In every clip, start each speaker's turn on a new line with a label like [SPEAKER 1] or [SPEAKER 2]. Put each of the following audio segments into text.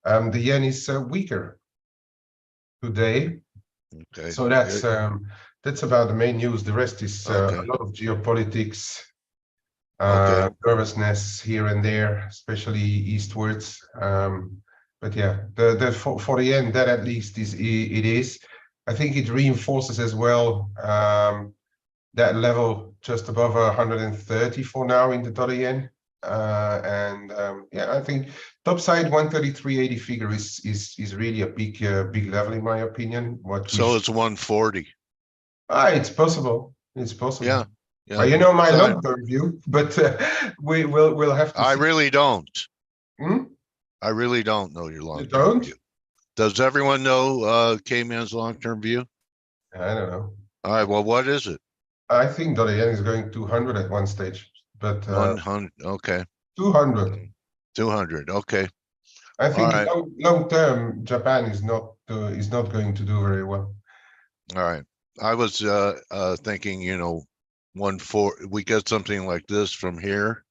[SPEAKER 1] The yen is weaker today.
[SPEAKER 2] Okay.
[SPEAKER 1] So that's about the main news. The rest is a lot of geopolitics, nervousness here and there, especially eastwards. But yeah, for the yen, that at least it is. I think it reinforces as well that level just above 130 for now in the dollar yen. Yeah, I think topside 133.80 figure is really a big level in my opinion.
[SPEAKER 2] So it's 140.
[SPEAKER 1] It's possible. It's possible.
[SPEAKER 2] Yeah. Yeah.
[SPEAKER 1] Well, you know my long-term view, but we'll have to see.
[SPEAKER 2] I really don't.
[SPEAKER 1] Hmm?
[SPEAKER 2] I really don't know your long-term
[SPEAKER 1] You don't?
[SPEAKER 2] view. Does everyone know Kman's long-term view?
[SPEAKER 1] I don't know.
[SPEAKER 2] All right. Well, what is it?
[SPEAKER 1] I think dollar yen is going 200 at one stage, but
[SPEAKER 2] 100. Okay.
[SPEAKER 1] 200.
[SPEAKER 2] 200. Okay.
[SPEAKER 1] I think
[SPEAKER 2] right.
[SPEAKER 1] long term Japan is not going to do very well.
[SPEAKER 2] All right. I was thinking, you know, 140. We get something like this from here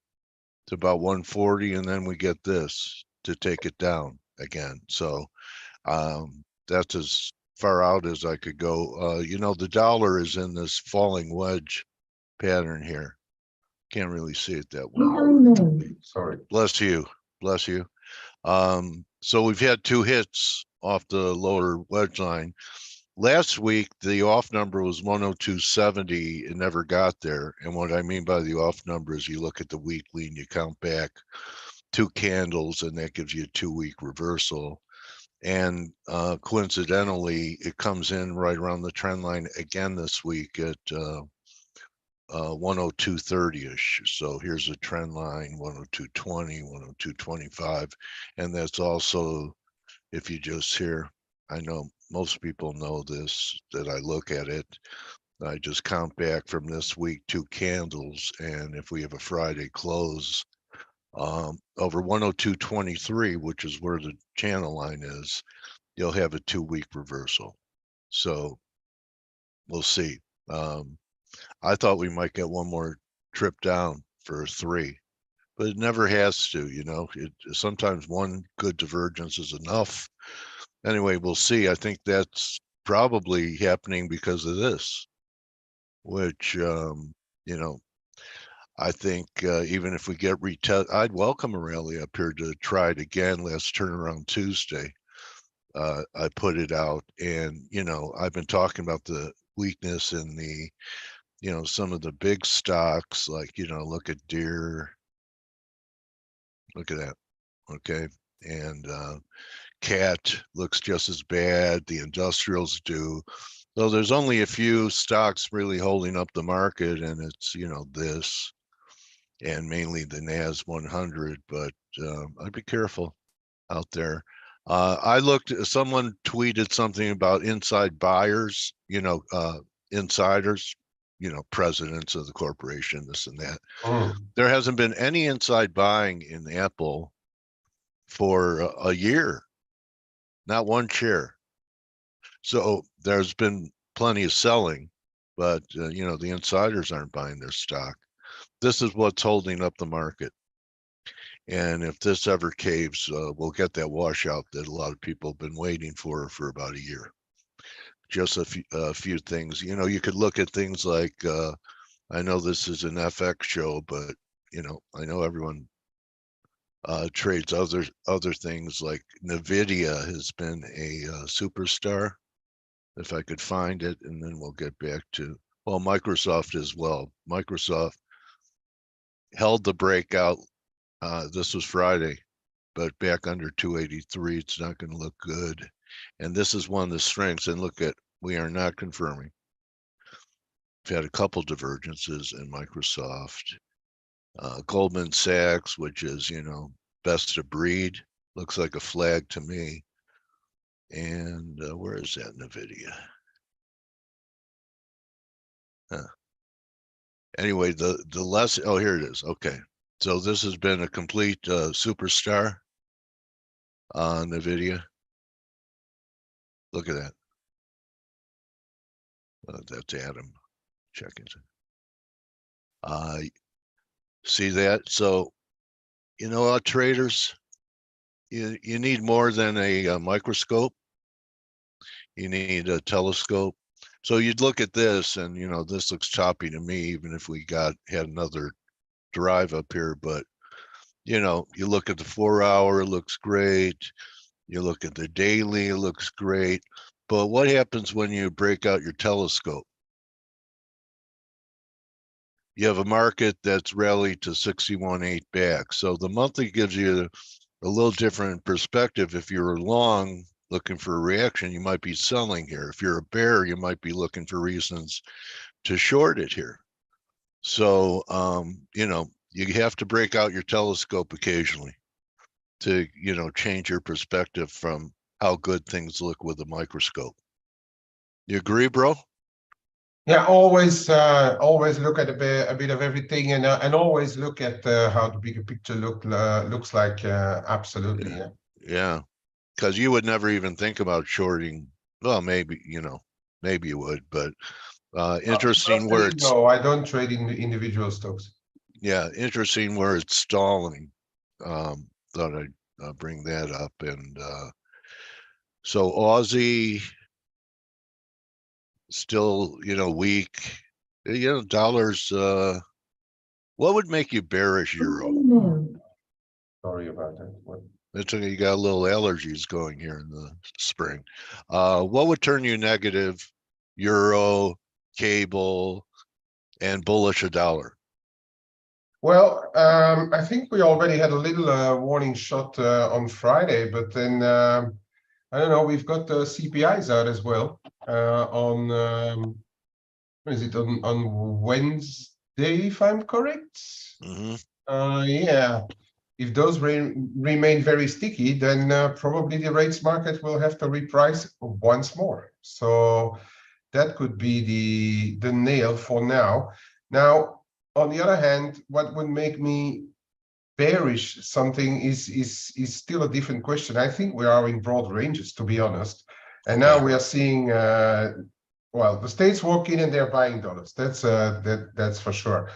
[SPEAKER 2] to about 140, and then we get this to take it down again. So that's as far out as I could go. You know, the dollar is in this falling wedge pattern here. Can't really see it that well.
[SPEAKER 1] Sorry.
[SPEAKER 2] Bless you. Bless you. So we've had two hits off the lower wedge line. Last week, the off number was 102.70. It never got there. And what I mean by the off number is you look at the weekly and you count back 2 candles, and that gives you a 2-week reversal. And coincidentally, it comes in right around the trend line again this week at 102.30-ish. So here's a trend line, 102.20, 102.25. And that's also, if you just hear, I know most people know this, that I look at it. I just count back from this week 2 candles. And if we have a Friday close over 102.23, which is where the channel line is, you'll have a 2-week reversal. So we'll see. I thought we might get one more trip down for a 3, but it never has to, you know. Sometimes one good divergence is enough. Anyway, we'll see. I think that's probably happening because of this, which, you know, I think even if we get retest, I'd welcome a rally up here to try it again. Last turnaround Tuesday, I put it out, and, you know, I've been talking about the weakness in the, you know, some of the big stocks, like, you know, look at Deere, look at that, okay, and CAT looks just as bad, the industrials do. So there's only a few stocks really holding up the market, and it's, you know, this, and mainly the NAS 100, but I'd be careful out there. I looked, someone tweeted something about inside buyers, you know, insiders, you know, presidents of the corporation, this and that. There hasn't been any inside buying in Apple for a year, not one share. So there's been plenty of selling, but you know, the insiders aren't buying their stock. This is what's holding up the market. And if this ever caves, we'll get that washout that a lot of people have been waiting for about a year. Just a few things, you know, you could look at things like, I know this is an FX show, but, you know, I know everyone trades other things, like NVIDIA has been a superstar. If I could find it, and then we'll get back to, well, Microsoft as well. Microsoft held the breakout. This was Friday, but back under 283, it's not going to look good. And this is one of the strengths. And look at, we are not confirming. We've had a couple divergences in Microsoft. Goldman Sachs, which is, you know, best of breed, looks like a flag to me. And where is that NVIDIA? Anyway, the less, oh, here it is. Okay. So this has been a complete superstar on NVIDIA. Look at that. That's Adam checking. See that? So, you know what, traders, you need more than a microscope. You need a telescope. So you'd look at this and, you know, this looks choppy to me, even if we had another drive up here. But, you know, you look at the 4 hour, it looks great. You look at the daily, it looks great. But what happens when you break out your telescope? You have a market that's rallied to 61.8 back. So the monthly gives you a little different perspective. If you're long looking for a reaction, you might be selling here. If you're a bear, you might be looking for reasons to short it here. So, you know, you have to break out your telescope occasionally to, you know, change your perspective from how good things look with a microscope. You agree, bro?
[SPEAKER 1] Yeah, always look at a bit of everything, and always look at how the bigger picture looks like. Absolutely, yeah.
[SPEAKER 2] Yeah, because you would never even think about shorting. Well, maybe, you know, maybe you would, but interesting where it's.
[SPEAKER 1] No, I don't trade in individual stocks.
[SPEAKER 2] Yeah, interesting where it's stalling. Thought I'd bring that up. And so Aussie still, you know, weak. You know, dollars. What would make you bearish euro?
[SPEAKER 1] Sorry about that. What?
[SPEAKER 2] It's okay, you got a little allergies going here in the spring. What would turn you negative? Euro, cable, and bullish a dollar.
[SPEAKER 1] Well, I think we already had a little warning shot on Friday, but then I don't know. We've got the CPIs out as well on is it on Wednesday, if I'm correct? Yeah. If those remain very sticky, then probably the rates market will have to reprice once more. So that could be the nail for now. Now, on the other hand, what would make me bearish something is still a different question. I think we are in broad ranges, to be honest. And now we are seeing, well, the states walk in and they're buying dollars. That's for sure.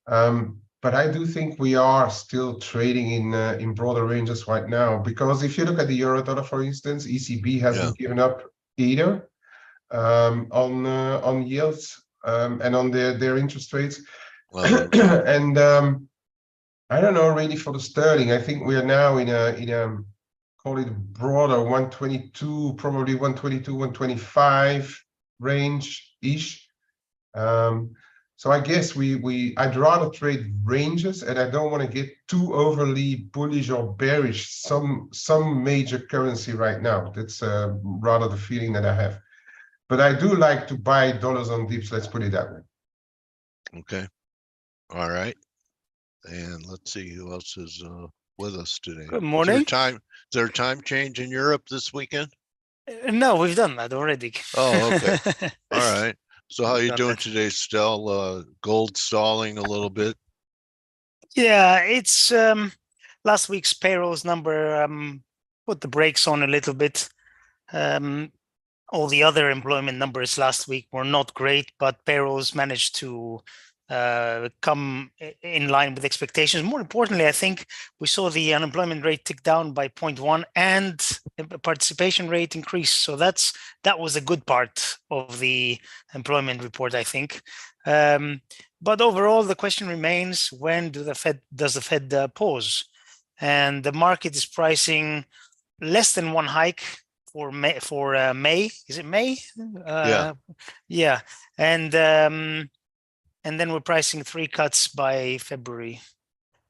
[SPEAKER 1] But I do think we are still trading in broader ranges right now, because if you look at the euro dollar, for instance, ECB hasn't given up either on yields and on their interest rates. And I don't know really for the sterling. I think we are now in a call it broader 122, probably 122, 125 range ish. So I guess I'd rather trade ranges, and I don't want to get too overly bullish or bearish some major currency right now. That's rather the feeling that I have. But I do like to buy dollars on dips. Let's put it that way.
[SPEAKER 2] Okay. All right. And let's see who else is with us today.
[SPEAKER 3] Good morning.
[SPEAKER 2] Is there a time change in Europe this weekend?
[SPEAKER 3] No, we've done that already.
[SPEAKER 2] Oh, okay. All right. So how are you doing today, Stel? Gold stalling a little bit?
[SPEAKER 3] Yeah, it's last week's payrolls number put the brakes on a little bit. All the other employment numbers last week were not great, but payrolls managed to come in line with expectations. More importantly, I think we saw the unemployment rate tick down by 0.1 and the participation rate increase. So that was a good part of the employment report, I think. But overall, the question remains: when does the Fed pause? And the market is pricing less than one hike for May. Is it May? Yeah. And then we're pricing 3 cuts by February.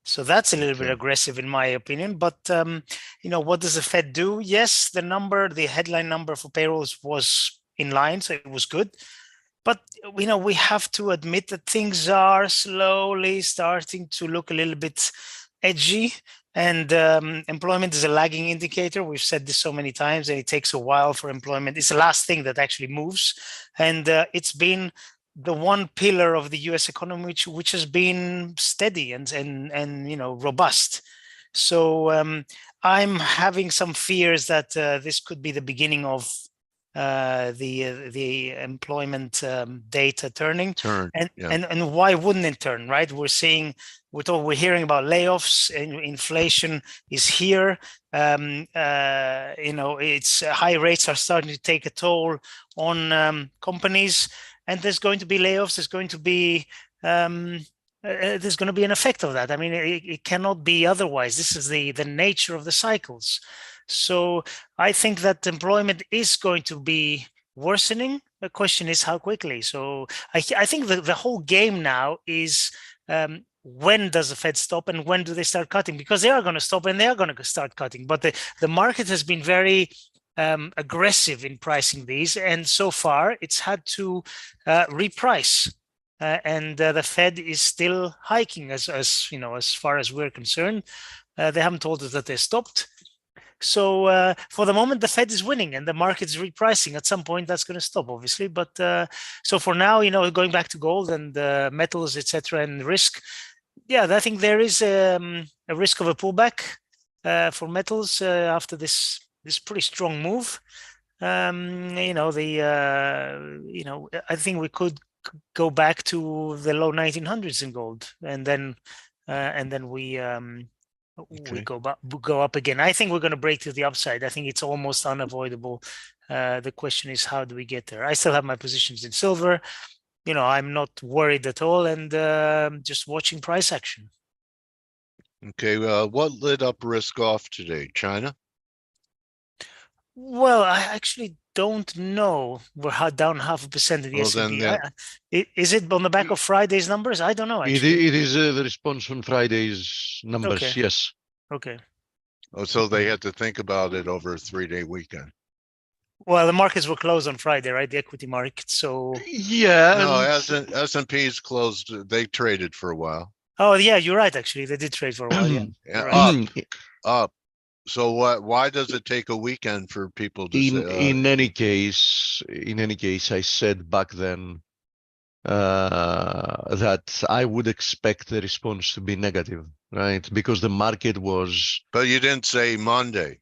[SPEAKER 3] So that's a little bit aggressive in my opinion. But, you know, what does the Fed do? Yes, the headline number for payrolls was in line, so it was good. But, you know, we have to admit that things are slowly starting to look a little bit edgy. And employment is a lagging indicator. We've said this so many times, and it takes a while for employment. It's the last thing that actually moves. And it's been the one pillar of the U.S. economy which has been steady and you know, robust. So I'm having some fears that this could be the beginning of the employment data turning,
[SPEAKER 2] Turn.
[SPEAKER 3] and
[SPEAKER 2] Yeah.
[SPEAKER 3] and why wouldn't it turn, right? We're hearing about layoffs, and inflation is here. It's high rates are starting to take a toll on companies, and there's going to be layoffs. There's going to be an effect of that. I mean, it cannot be otherwise. This is the nature of the cycles. So I think that employment is going to be worsening. The question is how quickly. So I think the whole game now is when does the Fed stop and when do they start cutting? Because they are going to stop and they are going to start cutting. But the market has been very aggressive in pricing these, and so far it's had to reprice. And the Fed is still hiking, as far as we're concerned. They haven't told us that they stopped. So for the moment, the Fed is winning and the market's repricing. At some point, that's going to stop, obviously. But so for now, going back to gold and metals, etc., and risk, yeah, I think there is a risk of a pullback for metals after this pretty strong move. I think we could go back to the low 1900s in gold, and then we go up again. I think we're going to break to the upside. I think it's almost unavoidable. The question is, how do we get there? I still have my positions in silver. I'm not worried at all, and just watching price action.
[SPEAKER 2] Okay, what lit up risk off today? China?
[SPEAKER 3] Well, I actually don't know. We're down 0.5% in the S&P. Is it on the back of Friday's numbers? I don't know, actually.
[SPEAKER 4] It is the response on Friday's numbers,
[SPEAKER 3] Okay.
[SPEAKER 4] yes.
[SPEAKER 3] Okay.
[SPEAKER 2] Oh, so they had to think about it over a 3-day weekend.
[SPEAKER 3] Well, the markets were closed on Friday, right? The equity market. So
[SPEAKER 4] yeah.
[SPEAKER 2] No, S&P's closed. They traded for a while.
[SPEAKER 3] Oh, yeah, you're right. Actually, they did trade for a while. Yeah.
[SPEAKER 2] Right. Up. So why does it take a weekend for people to say?
[SPEAKER 4] In any case, I said back then that I would expect the response to be negative, right? Because the market was.
[SPEAKER 2] But you didn't say Monday.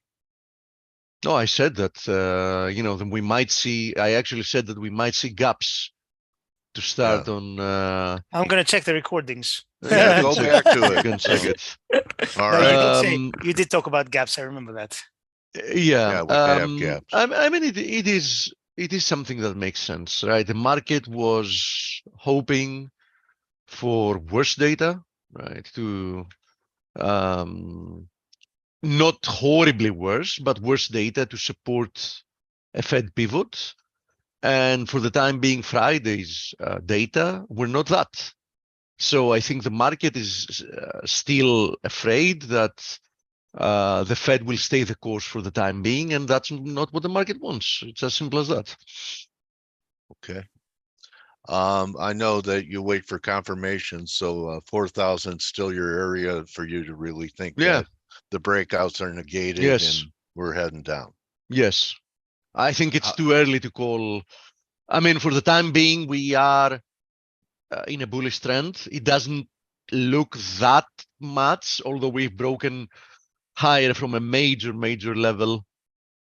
[SPEAKER 4] No, I said that that we might see. I actually said that we might see gaps to start on.
[SPEAKER 3] I'm gonna check the recordings.
[SPEAKER 2] Yeah, go back to it.
[SPEAKER 4] You can check it.
[SPEAKER 2] All
[SPEAKER 3] No,
[SPEAKER 2] right.
[SPEAKER 3] you did talk about gaps. I remember that.
[SPEAKER 4] Yeah,
[SPEAKER 2] we have gaps.
[SPEAKER 4] I mean, it is something that makes sense, right? The market was hoping for worse data, right? To not horribly worse, but worse data to support a Fed pivot. And for the time being, Friday's data were not that. So I think the market is still afraid that the Fed will stay the course for the time being, and that's not what the market wants. It's as simple as that.
[SPEAKER 2] Okay. I know that you wait for confirmation, so 4,000 is still your area for you to really think that the breakouts are negated and we're heading down.
[SPEAKER 4] Yes. I think it's too early to call. I mean, for the time being, we are in a bullish trend. It doesn't look that much, although we've broken higher from a major level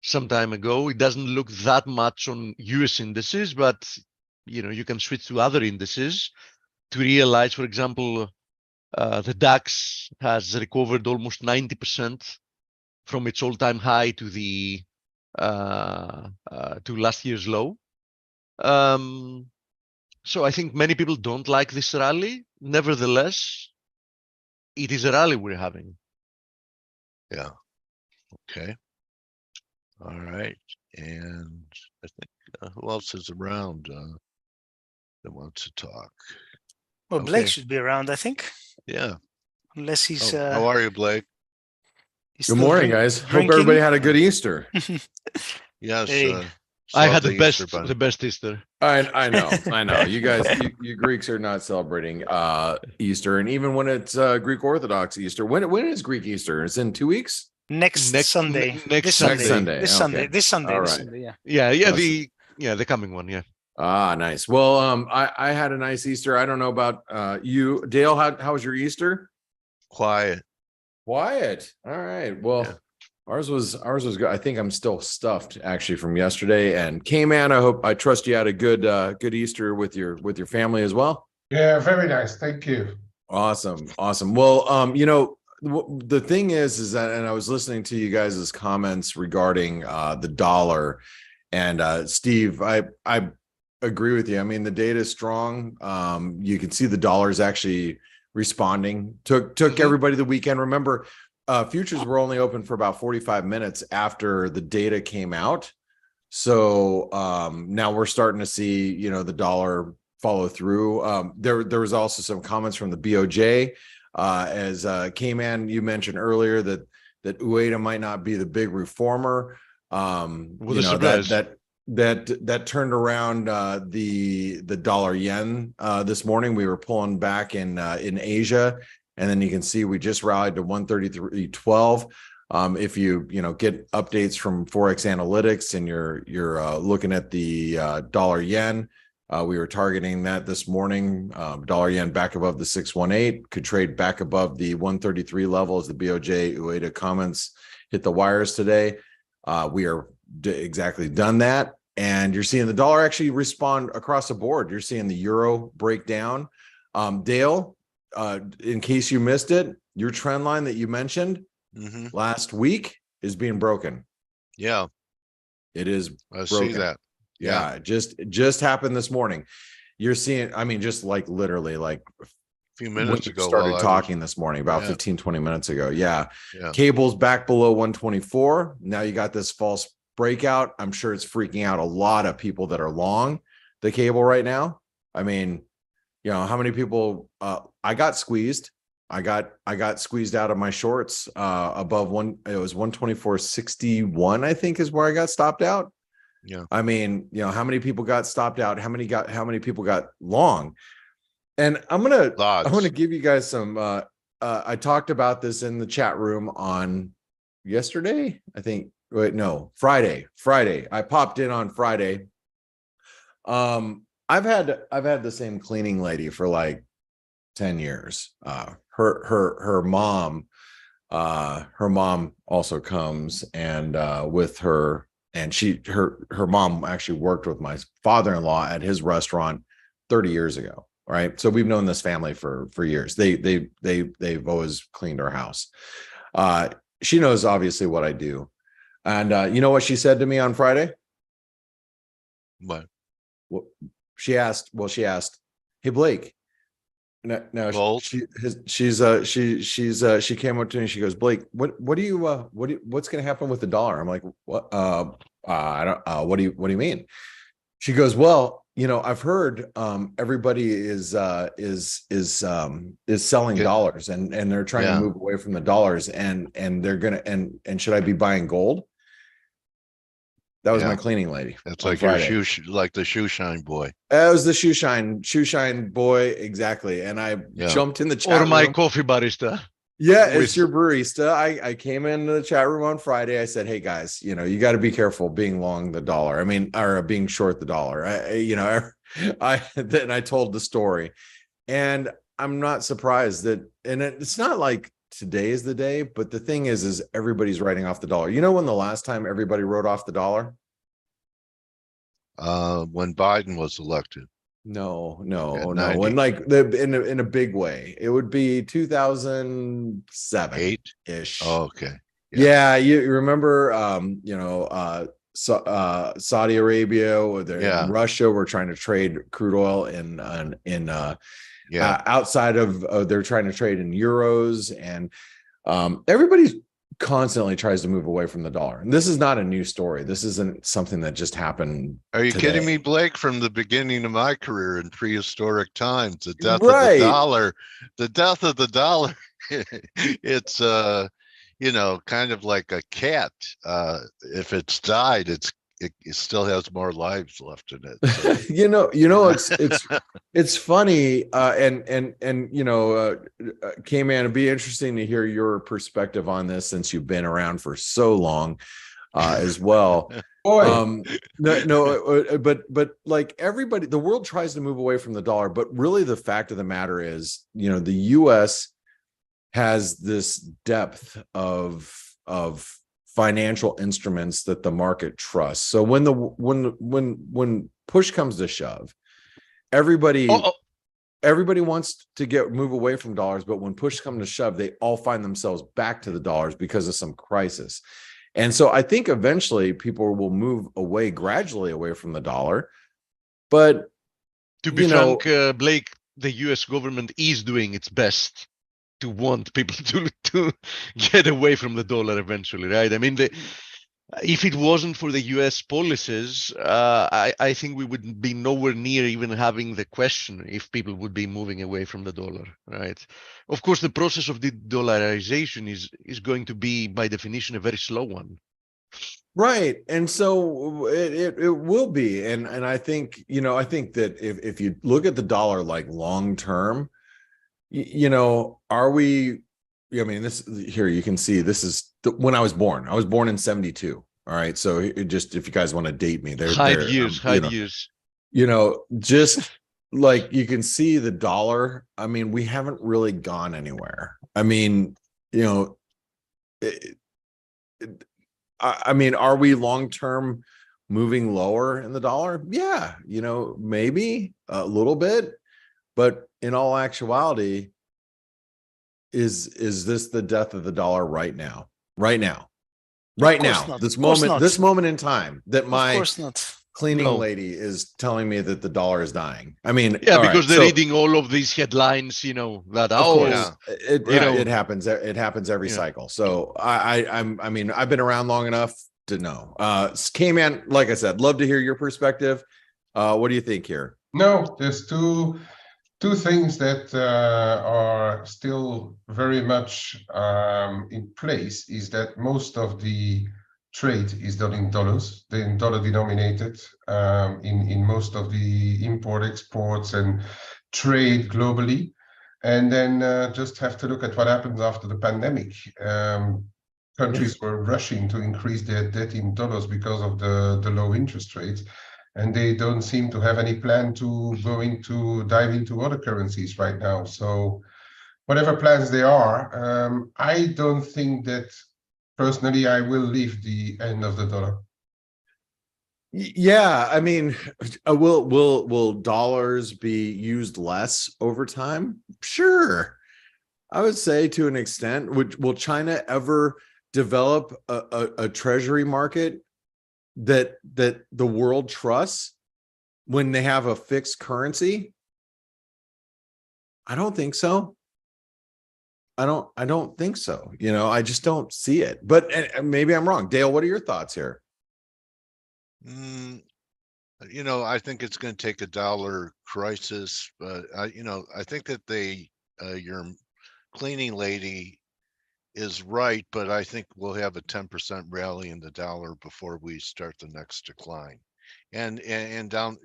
[SPEAKER 4] some time ago. It doesn't look that much on US indices, but you can switch to other indices to realize, for example, the DAX has recovered almost 90% from its all-time high to the to last year's low. So I think many people don't like this rally. Nevertheless, it is a rally we're having.
[SPEAKER 2] Yeah. Okay. All right. And I think who else is around that wants to talk?
[SPEAKER 3] Well, Blake should be around, I think.
[SPEAKER 2] Yeah.
[SPEAKER 3] Unless he's.
[SPEAKER 2] How are you, Blake?
[SPEAKER 5] Good morning, guys. Hope everybody had a good Easter.
[SPEAKER 2] Yes.
[SPEAKER 3] Hey.
[SPEAKER 4] I had the best Easter.
[SPEAKER 5] I know. You guys, you Greeks are not celebrating Easter, and even when it's Greek Orthodox Easter, when is Greek Easter? It's in 2 weeks.
[SPEAKER 3] Next Sunday. This Sunday.
[SPEAKER 5] All right.
[SPEAKER 3] Yeah.
[SPEAKER 4] The coming one. Yeah.
[SPEAKER 5] Ah, nice. Well, I had a nice Easter. I don't know about you, Dale. How was your Easter?
[SPEAKER 2] Quiet.
[SPEAKER 5] All right. Well, Ours was good. I think I'm still stuffed actually from yesterday. And Kman, I trust you had a good Easter with your family as well.
[SPEAKER 1] Yeah, very nice. Thank you.
[SPEAKER 5] Awesome. Well, the thing is that, and I was listening to you guys' comments regarding the dollar, and Steve, I agree with you. I mean, the data is strong. You can see the dollar is actually responding. Took everybody the weekend. Remember, futures were only open for about 45 minutes after the data came out. So now we're starting to see, the dollar follow through. There was also some comments from the BOJ, as Kman, you mentioned earlier that UEDA might not be the big reformer. That turned around the dollar yen this morning. We were pulling back in Asia, and then you can see we just rallied to 133.12. If you get updates from ForexAnalytix and you're looking at the dollar yen, we were targeting that this morning. Dollar yen back above the 618, could trade back above the 133 level as the BOJ UEDA comments hit the wires today. We are exactly done that. And you're seeing the dollar actually respond across the board. You're seeing the euro break down. Dale, in case you missed it, your trend line that you mentioned last week is being broken.
[SPEAKER 2] Yeah,
[SPEAKER 5] it is.
[SPEAKER 2] I
[SPEAKER 5] broken.
[SPEAKER 2] see that.
[SPEAKER 5] Yeah, it just happened this morning. You're seeing, I mean, just like literally like
[SPEAKER 2] a few minutes ago
[SPEAKER 5] started talking this morning, about 15-20 minutes ago. Yeah.
[SPEAKER 2] Yeah.
[SPEAKER 5] Cable's back below 124. Now you got this false breakout. I'm sure it's freaking out a lot of people that are long the cable right now. I mean, how many people I got squeezed. I got squeezed out of my shorts above it was 124.61, I think, is where I got stopped out.
[SPEAKER 2] Yeah.
[SPEAKER 5] I mean, how many people got stopped out? How many people got long? And I'm gonna give you guys some I talked about this in the chat room on yesterday, I think. Wait, no, Friday. I popped in on Friday. I've had the same cleaning lady for like 10 years. Her mom also comes and with her, and her mom actually worked with my father-in-law at his restaurant 30 years ago. Right. So we've known this family for years. They've always cleaned our house. She knows obviously what I do. And you know what she said to me on Friday?
[SPEAKER 2] What?
[SPEAKER 5] She asked, hey, Blake. Now she came up to me and she goes, Blake, what's going to happen with the dollar? I'm like, what? I don't. What do you mean? She goes, well, I've heard everybody is selling dollars and they're trying to move away from the dollars and they're gonna and should I be buying gold? That was my cleaning lady.
[SPEAKER 2] That's like Friday. Like the shoe shine boy.
[SPEAKER 5] That was the shoe shine boy, exactly. And I jumped in the chat room.
[SPEAKER 4] My coffee barista.
[SPEAKER 5] Yeah, it's your barista. I came into the chat room on Friday. I said, hey guys, you got to be careful being long the dollar. I mean, or being short the dollar. Then I told the story, and I'm not surprised that, and it's not like today is the day, but the thing is everybody's writing off the dollar. You know when the last time everybody wrote off the dollar?
[SPEAKER 2] When Biden was elected.
[SPEAKER 5] No. When like in a big way, it would be 2007 ish.
[SPEAKER 2] Oh, okay.
[SPEAKER 5] Yeah, you remember, Saudi Arabia or in Russia were trying to trade crude oil in outside of they're trying to trade in euros, and everybody's constantly tries to move away from the dollar. And this is not a new story. This isn't something that just happened.
[SPEAKER 2] Are you kidding me, Blake? From the beginning of my career in prehistoric times, the death of the dollar, it's kind of like a cat. If it's died, it still has more lives left in it. So.
[SPEAKER 5] It's funny, Kman, it'd be interesting to hear your perspective on this since you've been around for so long, as well. But like everybody, the world tries to move away from the dollar, but really the fact of the matter is, the U.S. has this depth of financial instruments that the market trusts. So when push comes to shove, everybody wants to move away from dollars, but when push comes to shove, they all find themselves back to the dollars because of some crisis. And so I think eventually people will move away gradually away from the dollar. But
[SPEAKER 4] to be frank, Blake, the US government is doing its best to want people to get away from the dollar eventually, right? I mean, if it wasn't for the US policies, I think we would be nowhere near even having the question if people would be moving away from the dollar, right? Of course, the process of de-dollarization is going to be, by definition, a very slow one.
[SPEAKER 5] Right. And so it will be. And I think, I think that if you look at the dollar like long term, are we, I mean, this here, you can see this is when I was born in 72. All right. So just, if you guys want to date me,
[SPEAKER 4] hide years.
[SPEAKER 5] Just like you can see the dollar. I mean, we haven't really gone anywhere. I mean, I mean, are we long-term moving lower in the dollar? Yeah. Maybe a little bit, but in all actuality, is this the death of the dollar right now? This moment in time that my cleaning lady is telling me that the dollar is dying. I mean,
[SPEAKER 4] yeah, because they're reading all of these headlines, that
[SPEAKER 5] it happens. It happens every cycle. So I mean, I've been around long enough to know. Kman, like I said, love to hear your perspective. What do you think here?
[SPEAKER 1] No, there's two things that are still very much in place. Is that most of the trade is done in dollars, then dollar denominated in most of the import, exports, and trade globally. And then just have to look at what happens after the pandemic. Countries were rushing to increase their debt in dollars because of the low interest rates. And they don't seem to have any plan to dive into other currencies right now. So whatever plans there are, I don't think that personally I will leave the end of the dollar.
[SPEAKER 5] Yeah, I mean, will dollars be used less over time? Sure. I would say to an extent. Will China ever develop a treasury market that the world trusts when they have a fixed currency? I don't think so. I don't think so. I just don't see it. But maybe I'm wrong. Dale, what are your thoughts here?
[SPEAKER 2] I think it's going to take a dollar crisis, but I think that your cleaning lady is right, but I think we'll have a 10% rally in the dollar before we start the next decline. And down,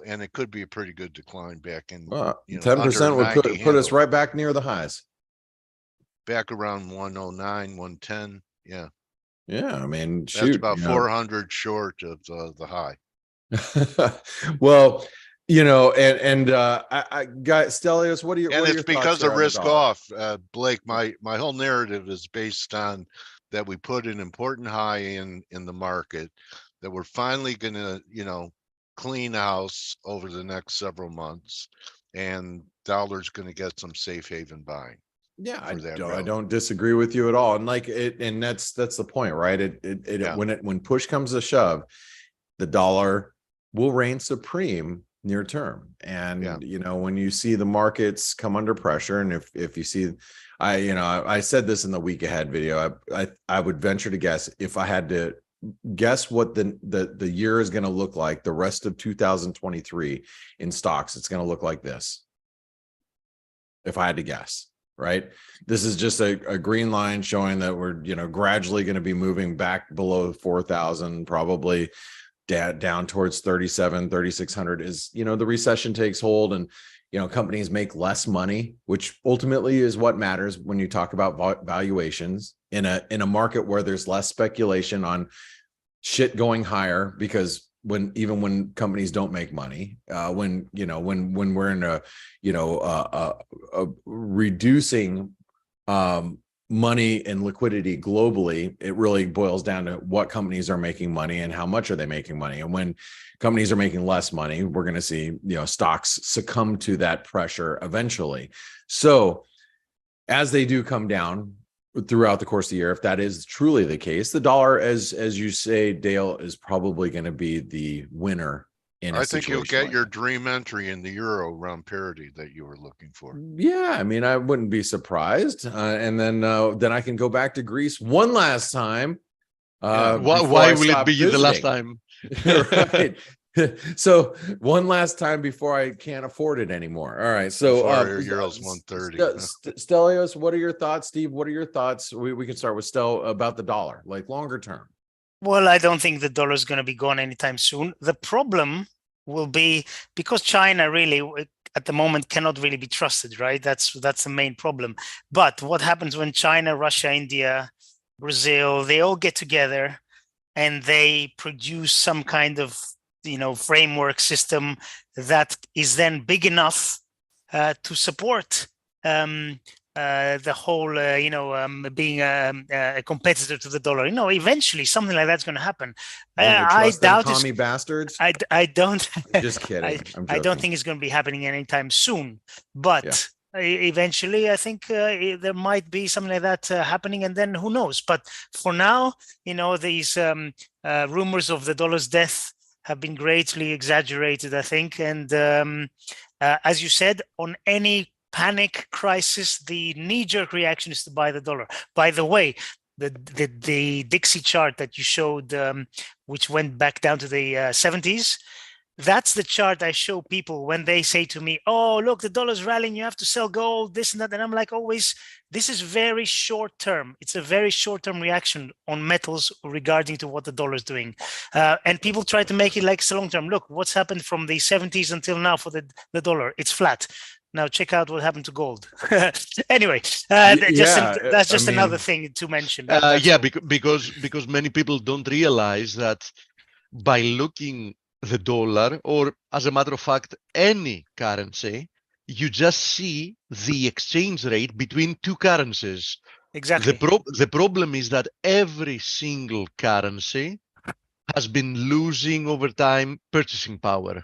[SPEAKER 2] and it could be a pretty good decline back in
[SPEAKER 5] 10% would put us right back near the highs.
[SPEAKER 2] Back around 109, 110. Yeah.
[SPEAKER 5] Yeah, I mean,
[SPEAKER 2] that's about 400 short of the high.
[SPEAKER 5] Well, I got Stelios, what are your
[SPEAKER 2] and
[SPEAKER 5] it's
[SPEAKER 2] because of risk off, Blake, my whole narrative is based on that we put an important high in the market, that we're finally going to clean house over the next several months, and dollar's going to get some safe haven buying.
[SPEAKER 5] Yeah, I don't disagree with you at all. And and that's the point, right? When push comes to shove, the dollar will reign supreme near term. And when you see the markets come under pressure, and if you see, I said this in the week ahead video, I would venture to guess, if I had to guess what the year is going to look like, the rest of 2023 in stocks, it's going to look like this. If I had to guess. Right. This is just a green line showing that we're, gradually going to be moving back below 4,000, probably down towards 3,600 is, the recession takes hold, and, companies make less money, which ultimately is what matters when you talk about valuations in a market where there's less speculation on shit going higher, because even when companies don't make money, when we're in a reducing money and liquidity globally, it really boils down to what companies are making money and how much are they making money. And when companies are making less money, we're going to see, stocks succumb to that pressure eventually. So as they do come down throughout the course of the year, if that is truly the case, the dollar, as you say, Dale, is probably going to be the winner.
[SPEAKER 2] I think you'll get your dream entry in the euro around parity that you were looking for.
[SPEAKER 5] Yeah, I mean, I wouldn't be surprised. And then I can go back to Greece one last time.
[SPEAKER 4] Why will it be the last time?
[SPEAKER 5] Right. So one last time before I can't afford it anymore. All right. So
[SPEAKER 2] Euro's 130.
[SPEAKER 5] Stelios, what are your thoughts? Steve, what are your thoughts? We can start with Stel about the dollar, like longer term.
[SPEAKER 3] Well, I don't think the dollar is going to be gone anytime soon. The problem will be because China really at the moment cannot really be trusted, right? That's the main problem. But what happens when China, Russia, India, Brazil, they all get together and they produce some kind of framework system that is then big enough to support the whole, being a competitor to the dollar. Eventually something like that's going to happen. I doubt
[SPEAKER 5] commie bastards.
[SPEAKER 3] I don't.
[SPEAKER 5] I'm just kidding.
[SPEAKER 3] I don't think it's going to be happening anytime soon. But eventually, I think there might be something like that happening, and then who knows? But for now, these rumors of the dollar's death have been greatly exaggerated, I think. And as you said, on any panic crisis, the knee-jerk reaction is to buy the dollar. By the way, the Dixie chart that you showed, which went back down to the 70s, that's the chart I show people when they say to me, oh, look, the dollar's rallying, you have to sell gold, this and that. And I'm like, always, this is very short term. It's a very short term reaction on metals regarding to what the dollar is doing. And people try to make it like it's a long term. Look, what's happened from the 70s until now for the dollar? It's flat. Now check out what happened to gold. Anyway, that's just another thing to mention.
[SPEAKER 4] Because many people don't realize that by looking the dollar, or as a matter of fact, any currency, you just see the exchange rate between two currencies.
[SPEAKER 3] Exactly.
[SPEAKER 4] The problem is that every single currency has been losing over time purchasing power.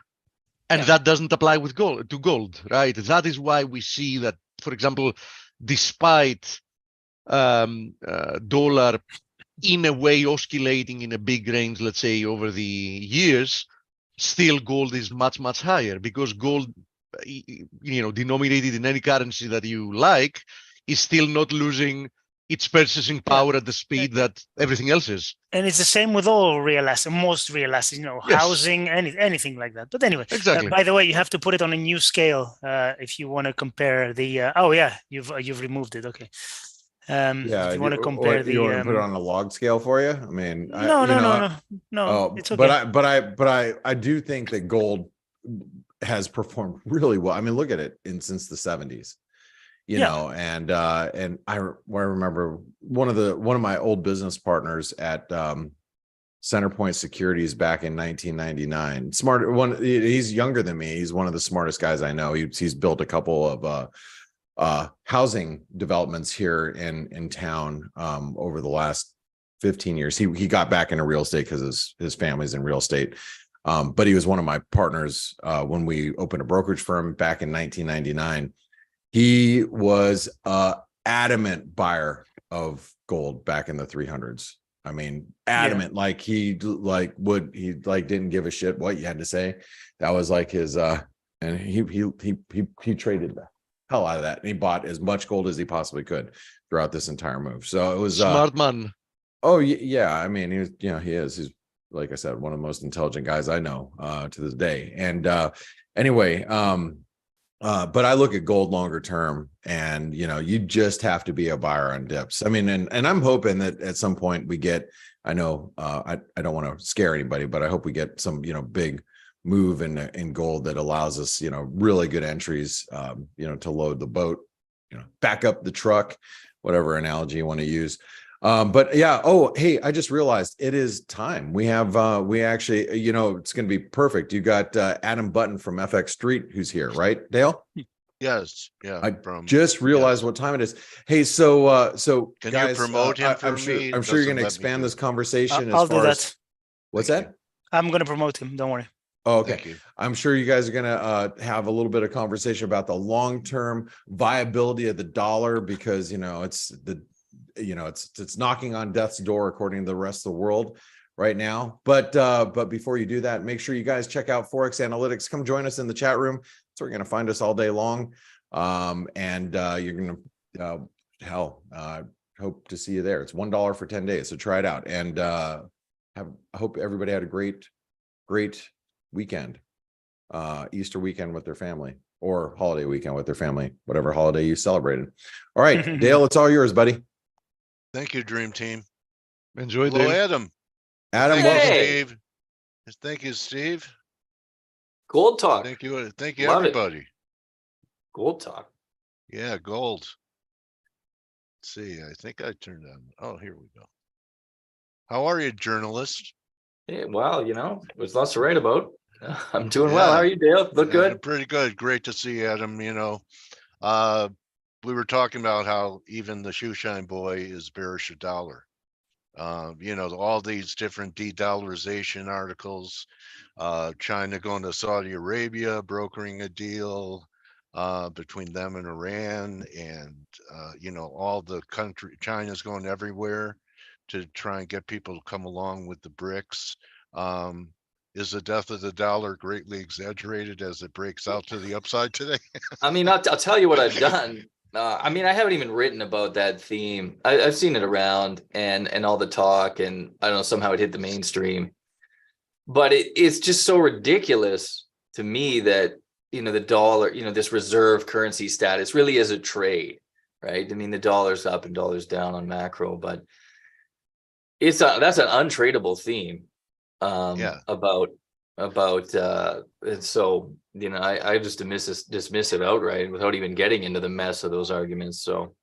[SPEAKER 4] And that doesn't apply with gold, right? That is why we see that, for example, despite dollar in a way oscillating in a big range, let's say over the years, still gold is much, much higher, because gold, denominated in any currency that you like, is still not losing its purchasing power at the speed that everything else is.
[SPEAKER 3] And it's the same with all real assets, most real assets, housing, anything like that. But anyway,
[SPEAKER 4] exactly.
[SPEAKER 3] By the way, you have to put it on a new scale if you want to compare the. You've removed it. Okay. If you want to compare
[SPEAKER 5] you want to put it on a log scale for you? I mean,
[SPEAKER 3] no. It's okay.
[SPEAKER 5] But I do think that gold has performed really well. I mean, look at it since the 70s. And I remember one of my old business partners at Centerpoint Securities back in 1999. Smart one. He's younger than me. He's one of the smartest guys I know. He's built a couple of housing developments here in town over the last 15 years. He got back into real estate because his family's in real estate. But he was one of my partners when we opened a brokerage firm back in 1999. He was an adamant buyer of gold back in the 300s. I mean, adamant, like he didn't give a shit what you had to say. That was like his, and he traded the hell out of that. And he bought as much gold as he possibly could throughout this entire move. So it was
[SPEAKER 4] smart man.
[SPEAKER 5] Oh yeah. I mean, he's, like I said, one of the most intelligent guys I know to this day. And anyway, but I look at gold longer term, and you just have to be a buyer on dips. I mean, and I'm hoping that at some point we get. I know I don't want to scare anybody, but I hope we get some big move in gold that allows us really good entries. To load the boat, back up the truck, whatever analogy you want to use. But yeah. Oh, hey, I just realized it is time. We have, we actually, it's going to be perfect. You got Adam Button from FX Street who's here, right, Dale?
[SPEAKER 2] Yes, yeah.
[SPEAKER 5] I
[SPEAKER 2] from
[SPEAKER 5] just realized
[SPEAKER 2] yes.
[SPEAKER 5] what time it is. Hey, so
[SPEAKER 2] Can
[SPEAKER 5] guys,
[SPEAKER 2] you promote him for
[SPEAKER 5] I'm sure
[SPEAKER 2] me?
[SPEAKER 5] I'm sure you're
[SPEAKER 2] Doesn't
[SPEAKER 5] going to
[SPEAKER 2] let me
[SPEAKER 5] expand
[SPEAKER 2] do
[SPEAKER 5] this
[SPEAKER 2] it.
[SPEAKER 5] conversation as
[SPEAKER 3] I'll do
[SPEAKER 5] far as
[SPEAKER 3] that.
[SPEAKER 5] what's
[SPEAKER 2] Thank
[SPEAKER 5] that?
[SPEAKER 3] I'm going to promote him. Don't worry.
[SPEAKER 5] Oh, okay.
[SPEAKER 2] Thank you.
[SPEAKER 5] I'm sure you guys are going to have a little bit of conversation about the long-term viability of the dollar because, it's knocking on death's door according to the rest of the world right now. But before you do that, make sure you guys check out ForexAnalytix. Come join us in the chat room. So you're going to find us all day long. You're going to, hope to see you there. It's $1 for 10 days. So try it out. And I hope everybody had a great weekend, Easter weekend with their family or holiday weekend with their family, whatever holiday you celebrated. All right, Dale, it's all yours, buddy.
[SPEAKER 2] Thank you, Dream Team.
[SPEAKER 4] Enjoy,
[SPEAKER 2] Hello,
[SPEAKER 4] Dale.
[SPEAKER 2] Adam.
[SPEAKER 5] Adam,
[SPEAKER 2] Thank you,
[SPEAKER 5] welcome.
[SPEAKER 2] Steve. Thank you, Steve.
[SPEAKER 6] Gold talk.
[SPEAKER 2] Thank you,
[SPEAKER 6] Love it.
[SPEAKER 2] everybody.
[SPEAKER 6] Gold talk.
[SPEAKER 2] Yeah, gold. Let's see, I think I turned on. Oh, here we go. How are you, journalist?
[SPEAKER 6] Yeah, well, there's lots to write about. I'm doing well. How are
[SPEAKER 2] Yeah.
[SPEAKER 6] you, Dale? Look good.
[SPEAKER 2] Pretty good. Great to see you, Adam. We were talking about how even the shoeshine boy is bearish a dollar. All these different de-dollarization articles, China going to Saudi Arabia, brokering a deal between them and Iran, and all the country, China's going everywhere to try and get people to come along with the BRICS. Is the death of the dollar greatly exaggerated as it breaks out to the upside today?
[SPEAKER 6] I'll tell you what I've done. I haven't even written about that theme. I've seen it around and all the talk, and I don't know, somehow it hit the mainstream. But it's just so ridiculous to me that, the dollar, this reserve currency status really is a trade, right? The dollar's up and dollar's down on macro, but that's an untradeable theme.
[SPEAKER 2] Yeah.
[SPEAKER 6] And so I just dismiss it outright without even getting into the mess of those arguments. So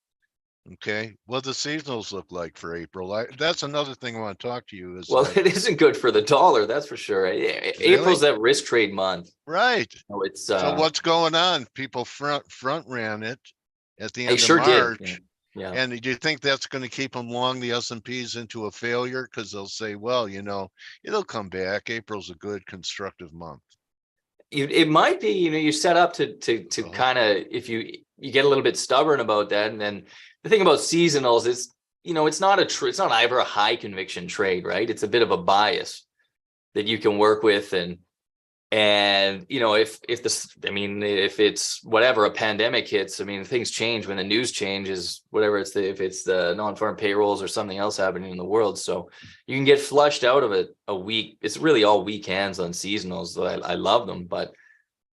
[SPEAKER 2] Okay, what the seasonals look like for April? That's another thing I want to talk to you is.
[SPEAKER 6] Well, it isn't good for the dollar, that's for sure. April's that risk trade month,
[SPEAKER 2] right?
[SPEAKER 6] So it's
[SPEAKER 2] so what's going on? People front ran it at the end of
[SPEAKER 6] sure
[SPEAKER 2] March.
[SPEAKER 6] did. Yeah.
[SPEAKER 2] And do you think that's going to keep them long the S&Ps into a failure? Because they'll say, well, it'll come back. April's a good constructive month.
[SPEAKER 6] It might be, you set up to kind of, if you get a little bit stubborn about that. And then the thing about seasonals is, it's not ever a high conviction trade, right? It's a bit of a bias that you can work with. And if it's whatever, a pandemic hits, things change when the news changes, whatever if it's the non-farm payrolls or something else happening in the world. So you can get flushed out of it a week. It's really all weekends on seasonals. I love them, but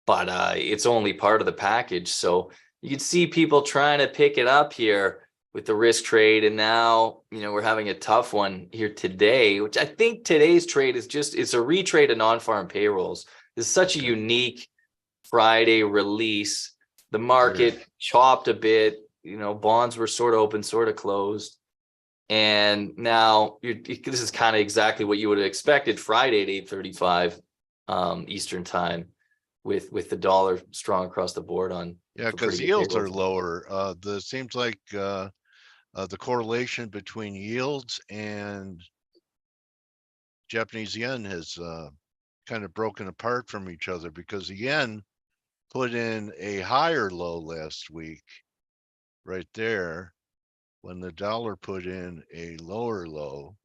[SPEAKER 6] it's only part of the package. So you can see people trying to pick it up here with the risk trade. And now, we're having a tough one here today, which I think today's trade is it's a retrade of non-farm payrolls. This is such a unique Friday release. The market chopped a bit, bonds were sort of open, sort of closed. And now this is kind of exactly what you would have expected Friday at 8:35 Eastern time with the dollar strong across the board on.
[SPEAKER 2] Yeah, because yields are lower. Seems like the correlation between yields and Japanese yen has kind of broken apart from each other, because the yen put in a higher low last week right there, when the dollar put in a lower low.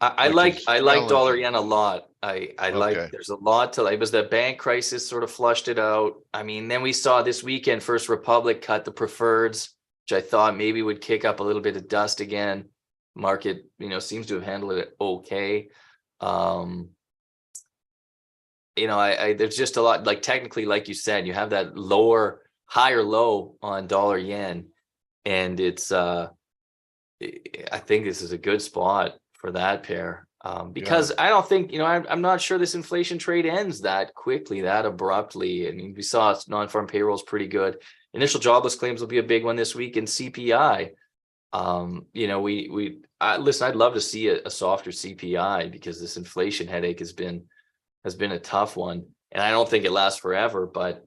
[SPEAKER 6] I like dollar yen a lot. I like, there's a lot to like. It was the bank crisis sort of flushed it out. Then we saw this weekend First Republic cut the preferreds, which I thought maybe would kick up a little bit of dust again. Market, seems to have handled it okay. There's just a lot, like technically, like you said, you have that higher low on dollar yen, and it's I think this is a good spot for that pair, because I don't think, I'm not sure this inflation trade ends that quickly, that abruptly. We saw non-farm payrolls pretty good. Initial jobless claims will be a big one this week, and CPI. Listen, I'd love to see a softer CPI, because this inflation headache has been a tough one, and I don't think it lasts forever. But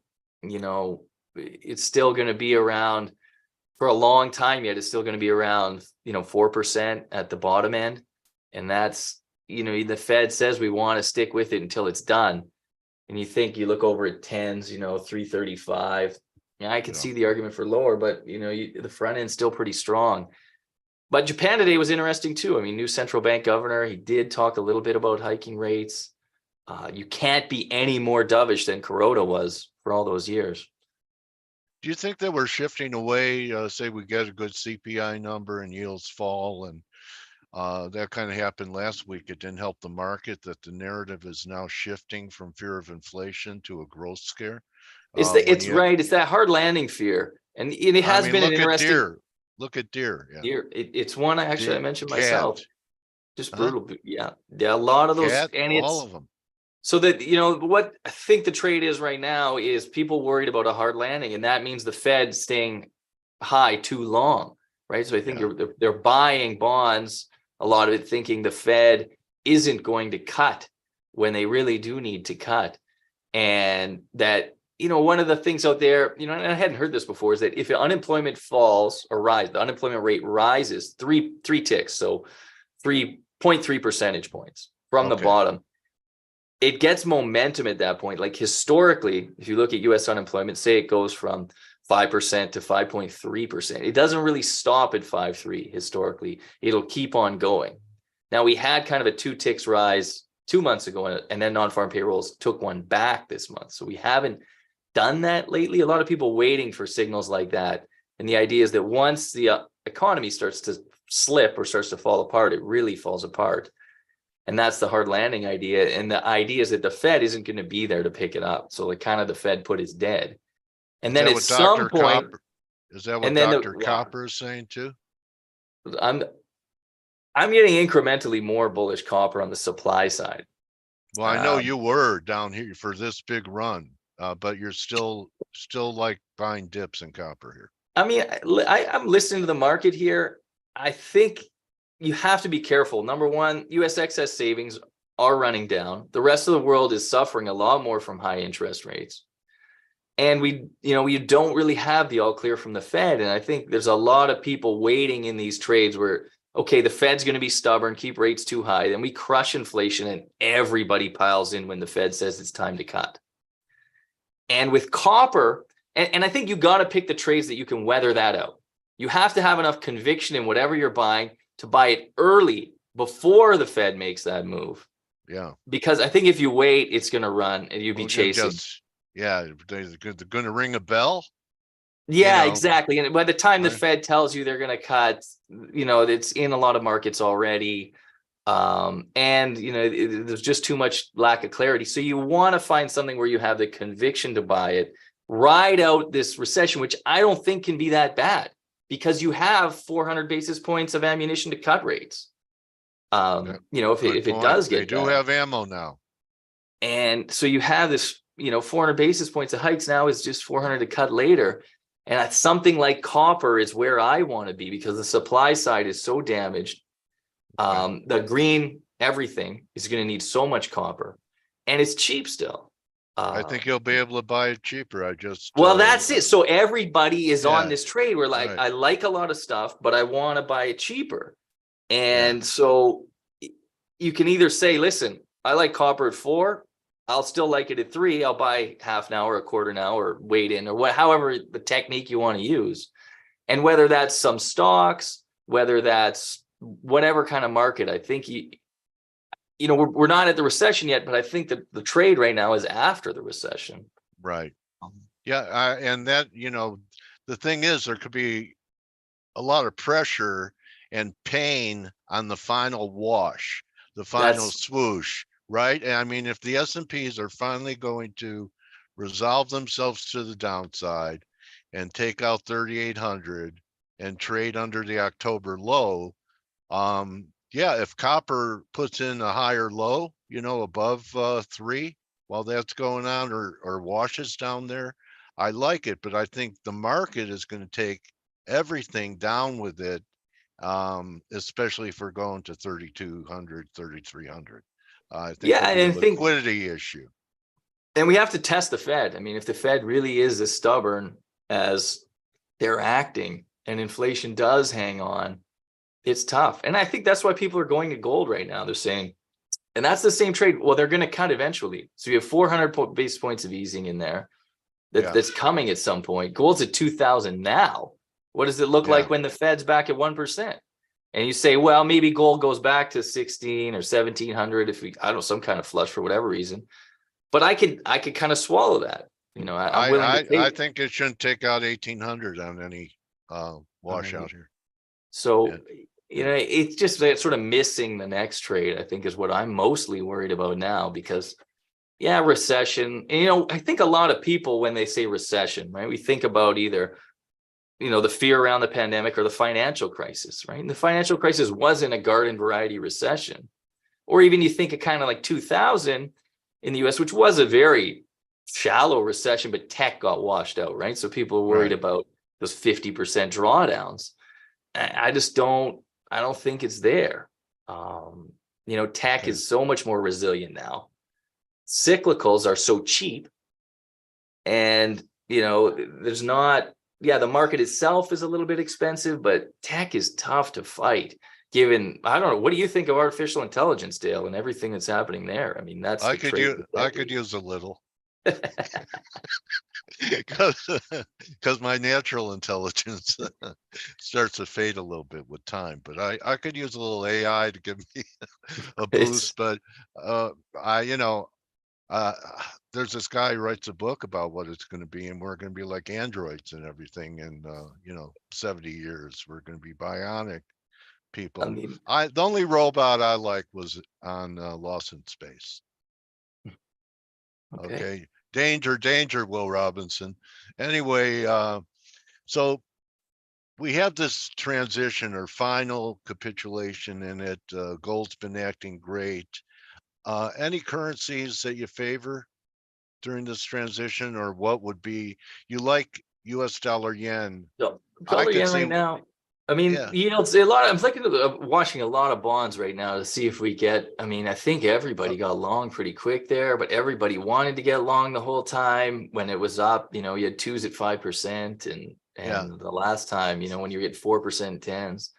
[SPEAKER 6] it's still going to be around for a long time yet. It's still going to be around, 4% at the bottom end. And that's, the Fed says we want to stick with it until it's done. And you look over at 10s, 335. Yeah, I can see the argument for lower, but the front end's still pretty strong. But Japan today was interesting too. I mean, new central bank governor, he did talk a little bit about hiking rates. You can't be any more dovish than Kuroda was for all those years.
[SPEAKER 2] Do you think that we're shifting away, say we get a good CPI number and yields fall, and that kind of happened last week. It didn't help the market, that the narrative is now shifting from fear of inflation to a growth scare.
[SPEAKER 6] It's right. It's that hard landing fear. And it has been an interesting.
[SPEAKER 2] Look at deer. Yeah.
[SPEAKER 6] Deer. It's one I mentioned myself. Just brutal.
[SPEAKER 2] Huh?
[SPEAKER 6] Yeah. A lot of those. And
[SPEAKER 2] all of them.
[SPEAKER 6] So that, what I think the trade is right now is people worried about a hard landing, and that means the Fed staying high too long, right? So I think they're buying bonds, a lot of it thinking the Fed isn't going to cut when they really do need to cut. And that, one of the things out there, and I hadn't heard this before, is that if unemployment falls or the unemployment rate rises three ticks, so 3.3 percentage points from the bottom, it gets momentum at that point. Like historically, if you look at US unemployment, say it goes from 5% to 5.3%. It doesn't really stop at 5.3 historically. It'll keep on going. Now, we had kind of a 2 ticks rise 2 months ago, and then non-farm payrolls took one back this month. So we haven't done that lately. A lot of people waiting for signals like that. And the idea is that once the economy starts to slip or starts to fall apart, it really falls apart. And that's the hard landing idea. And the idea is that the Fed isn't going to be there to pick it up. So kind of the Fed put is dead. And then at some point,
[SPEAKER 2] is that what Dr. Copper is saying too?
[SPEAKER 6] I'm getting incrementally more bullish copper on the supply side.
[SPEAKER 2] Well, I know you were down here for this big run, but you're still like buying dips in copper here.
[SPEAKER 6] I mean, I'm listening to the market here. I think you have to be careful. Number one, US excess savings are running down. The rest of the world is suffering a lot more from high interest rates. And we don't really have the all clear from the Fed. And I think there's a lot of people waiting in these trades where, okay, the Fed's going to be stubborn, keep rates too high. Then we crush inflation and everybody piles in when the Fed says it's time to cut. And with copper, and I think you got to pick the trades that you can weather that out. You have to have enough conviction in whatever you're buying to buy it early before the Fed makes that move.
[SPEAKER 2] Yeah.
[SPEAKER 6] Because I think if you wait, it's going to run and you'll be chasing.
[SPEAKER 2] They're going to ring a bell.
[SPEAKER 6] Yeah, exactly. And by the time the Fed tells you they're going to cut, it's in a lot of markets already. There's just too much lack of clarity. So you want to find something where you have the conviction to buy it, ride out this recession, which I don't think can be that bad because you have 400 basis points of ammunition to cut rates. If it does get
[SPEAKER 2] they do have ammo now.
[SPEAKER 6] And so you have this, 400 basis points of hikes now is just 400 to cut later. And that's something like copper is where I want to be because the supply side is so damaged. The green everything is going to need so much copper and it's cheap still.
[SPEAKER 2] I think you'll be able to buy it cheaper.
[SPEAKER 6] That's it. So everybody is on this trade where I like a lot of stuff, but I want to buy it cheaper. And so you can either say, listen, I like copper at 4. I'll still like it at 3. I'll buy half an hour, a quarter an hour, wait in or however the technique you want to use. And whether that's some stocks, whether that's whatever kind of market, I think we're not at the recession yet, but I think that the trade right now is after the recession.
[SPEAKER 2] Right. Yeah. And that, the thing is, there could be a lot of pressure and pain on the final wash, the final swoosh, right? And I mean, if the S&Ps are finally going to resolve themselves to the downside and take out 3,800 and trade under the October low, if copper puts in a higher low, above 3 while that's going on or washes down there, I like it. But I think the market is going to take everything down with it, especially if we're going to 3,200, 3,300. I think it's a liquidity issue.
[SPEAKER 6] And we have to test the Fed. I mean, if the Fed really is this stubborn, as they're acting and inflation does hang on, it's tough. And I think that's why people are going to gold right now. They're saying, and that's the same trade. Well, they're going to cut eventually. So you have 400 basis points of easing in there. That's coming at some point. Gold's at 2,000 now. What does it look like when the Fed's back at 1%? And you say, well, maybe gold goes back to 16 or 1,700 if we, I don't know, some kind of flush for whatever reason. But I could kind of swallow that. You know, I'm willing to take.
[SPEAKER 2] I think it shouldn't take out 1,800 on any washout here.
[SPEAKER 6] So, you know, it's just sort of missing the next trade, I think, is what I'm mostly worried about now, because recession. And, you know, I think a lot of people, when they say recession, right, we think about either, you know, the fear around the pandemic or the financial crisis, right? And the financial crisis wasn't a garden variety recession. Or even you think of kind of like 2000 in the US, which was a very shallow recession, but tech got washed out, right? So people are worried about those 50% drawdowns. I don't think it's there. You know, tech is so much more resilient now. Cyclicals are so cheap, and, you know, there's not, the market itself is a little bit expensive, but tech is tough to fight. Given, I don't know, what do you think of artificial intelligence, Dale, and everything that's happening there? I mean, that's
[SPEAKER 2] I could use a little. Because my natural intelligence starts to fade a little bit with time, but I could use a little AI to give me a boost. But there's this guy who writes a book about what it's going to be, and we're going to be like androids and everything in 70 years. We're going to be bionic people. I mean, the only robot I like was on Lost in Space. Okay. Danger, Will Robinson. Anyway, so we have this transition or final capitulation in it. Gold's been acting great. Any currencies that you favor during this transition, or what would be, you like US dollar yen?
[SPEAKER 6] Dollar yen right now. I mean, yields a lot. I'm thinking of watching a lot of bonds right now to see if we get. I mean, I think everybody got long pretty quick there, but everybody wanted to get long the whole time when it was up. You know, you had 2s at 5%, and the last time, you know, when you get 4% 10s.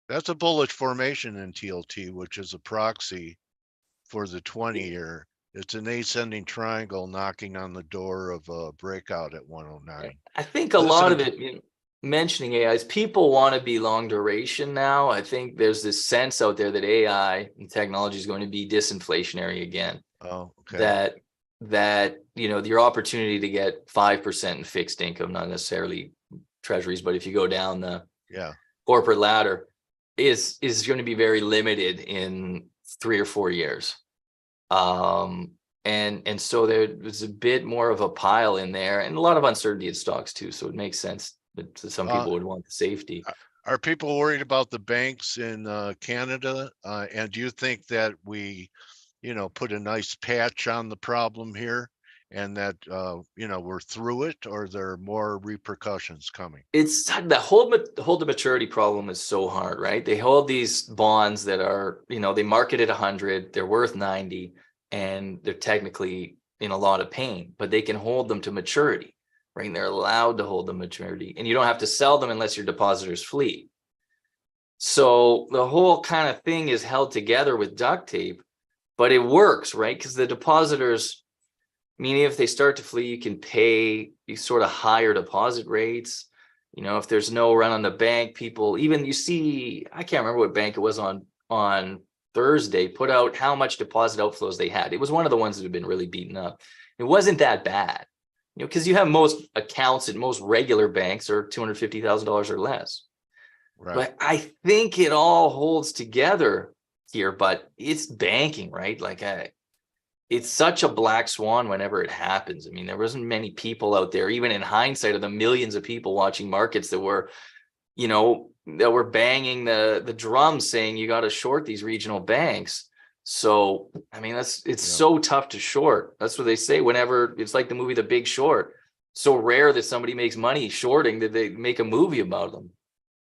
[SPEAKER 2] That's a bullish formation in TLT, which is a proxy for the 20-year. It's an ascending triangle knocking on the door of a breakout at 109.
[SPEAKER 6] I think a lot of it. You know, mentioning AI is people want to be long duration now. I think there's this sense out there that AI and technology is going to be disinflationary again.
[SPEAKER 2] Oh, okay.
[SPEAKER 6] That you know, your opportunity to get 5% in fixed income, not necessarily treasuries, but if you go down the corporate ladder, is going to be very limited in 3 or 4 years. And so there's a bit more of a pile in there, and a lot of uncertainty in stocks too. So it makes sense that some people would want the safety.
[SPEAKER 2] Are people worried about the banks in Canada? And do you think that we, put a nice patch on the problem here, and that we're through it, or there are more repercussions coming?
[SPEAKER 6] It's the hold to maturity problem is so hard, right? They hold these bonds that are, they market at 100, they're worth 90, and they're technically in a lot of pain, but they can hold them to maturity, right? And they're allowed to hold them maturity, and you don't have to sell them unless your depositors flee. So the whole kind of thing is held together with duct tape, but it works, right? Because the depositors, meaning if they start to flee, you can pay these sort of higher deposit rates. If there's no run on the bank, people, even you see, I can't remember what bank it was on Thursday, put out how much deposit outflows they had. It was one of the ones that had been really beaten up. It wasn't that bad, because you have most accounts at most regular banks are $250,000 or less.
[SPEAKER 2] Right.
[SPEAKER 6] But I think it all holds together here, but it's banking, right? Like it's such a black swan whenever it happens. I mean, there wasn't many people out there, even in hindsight of the millions of people watching markets that were, that were banging the drums saying you got to short these regional banks. So, I mean, it's so tough to short. That's what they say whenever it's like the movie The Big Short. So rare that somebody makes money shorting that they make a movie about them